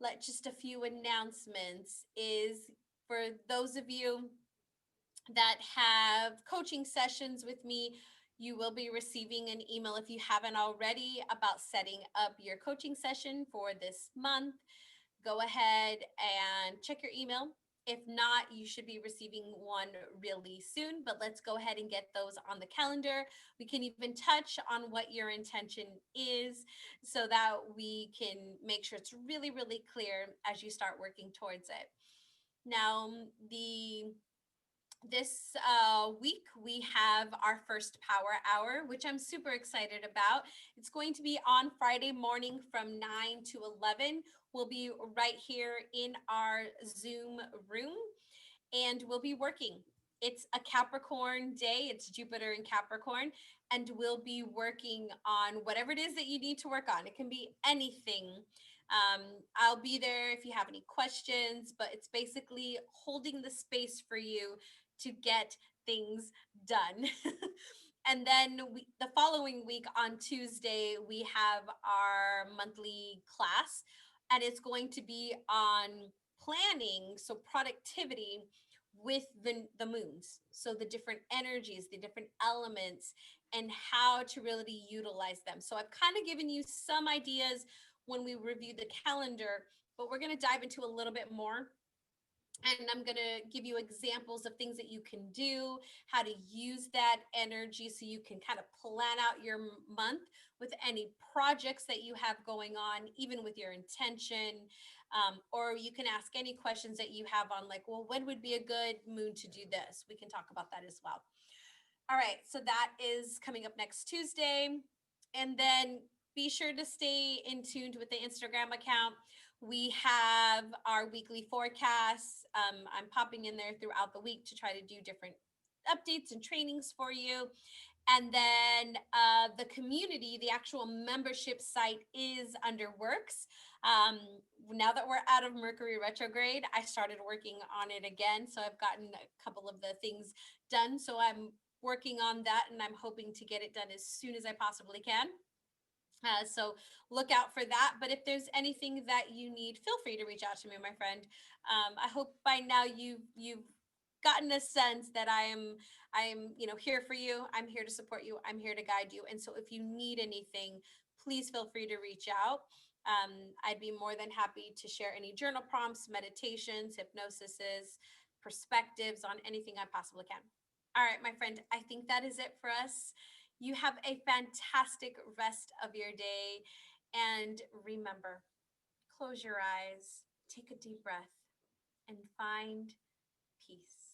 let just a few announcements is for those of you that have coaching sessions with me, you will be receiving an email if you haven't already about setting up your coaching session for this month. Go ahead and check your email. If not, you should be receiving one really soon, but let's go ahead and get those on the calendar. We can even touch on what your intention is so that we can make sure it's really, really clear as you start working towards it. Now, this week we have our first power hour, which I'm super excited about. It's going to be on Friday morning from 9 to 11. We'll be right here in our Zoom room and we'll be working. It's a Capricorn day. It's Jupiter in Capricorn, and we'll be working on whatever it is that you need to work on. It can be anything. I'll be there if you have any questions, but it's basically holding the space for you to get things done. And then the following week on Tuesday, we have our monthly class, and it's going to be on planning, so productivity with the moons. So the different energies, the different elements, and how to really utilize them. So I've kind of given you some ideas when we review the calendar, but we're going to dive into a little bit more. And I'm going to give you examples of things that you can do, how to use that energy so you can kind of plan out your month with any projects that you have going on, even with your intention. Or you can ask any questions that you have on, like, well, when would be a good moon to do this? We can talk about that as well. All right, so that is coming up next Tuesday. And then be sure to stay in tuned with the Instagram account. We have our weekly forecasts. I'm popping in there throughout the week to try to do different updates and trainings for you. And then the community, the actual membership site is under works. Um, now that we're out of Mercury retrograde, I started working on it again. So I've gotten a couple of the things done. So I'm working on that and I'm hoping to get it done as soon as I possibly can. So look out for that. But if there's anything that you need, feel free to reach out to me, my friend. I hope by now you've gotten a sense that I'm here for you. I'm here to support you. I'm here to guide you. And so if you need anything, please feel free to reach out. I'd be more than happy to share any journal prompts, meditations, hypnosises, perspectives on anything I possibly can. All right, my friend, I think that is it for us. You have a fantastic rest of your day. And remember, close your eyes, take a deep breath, and find peace.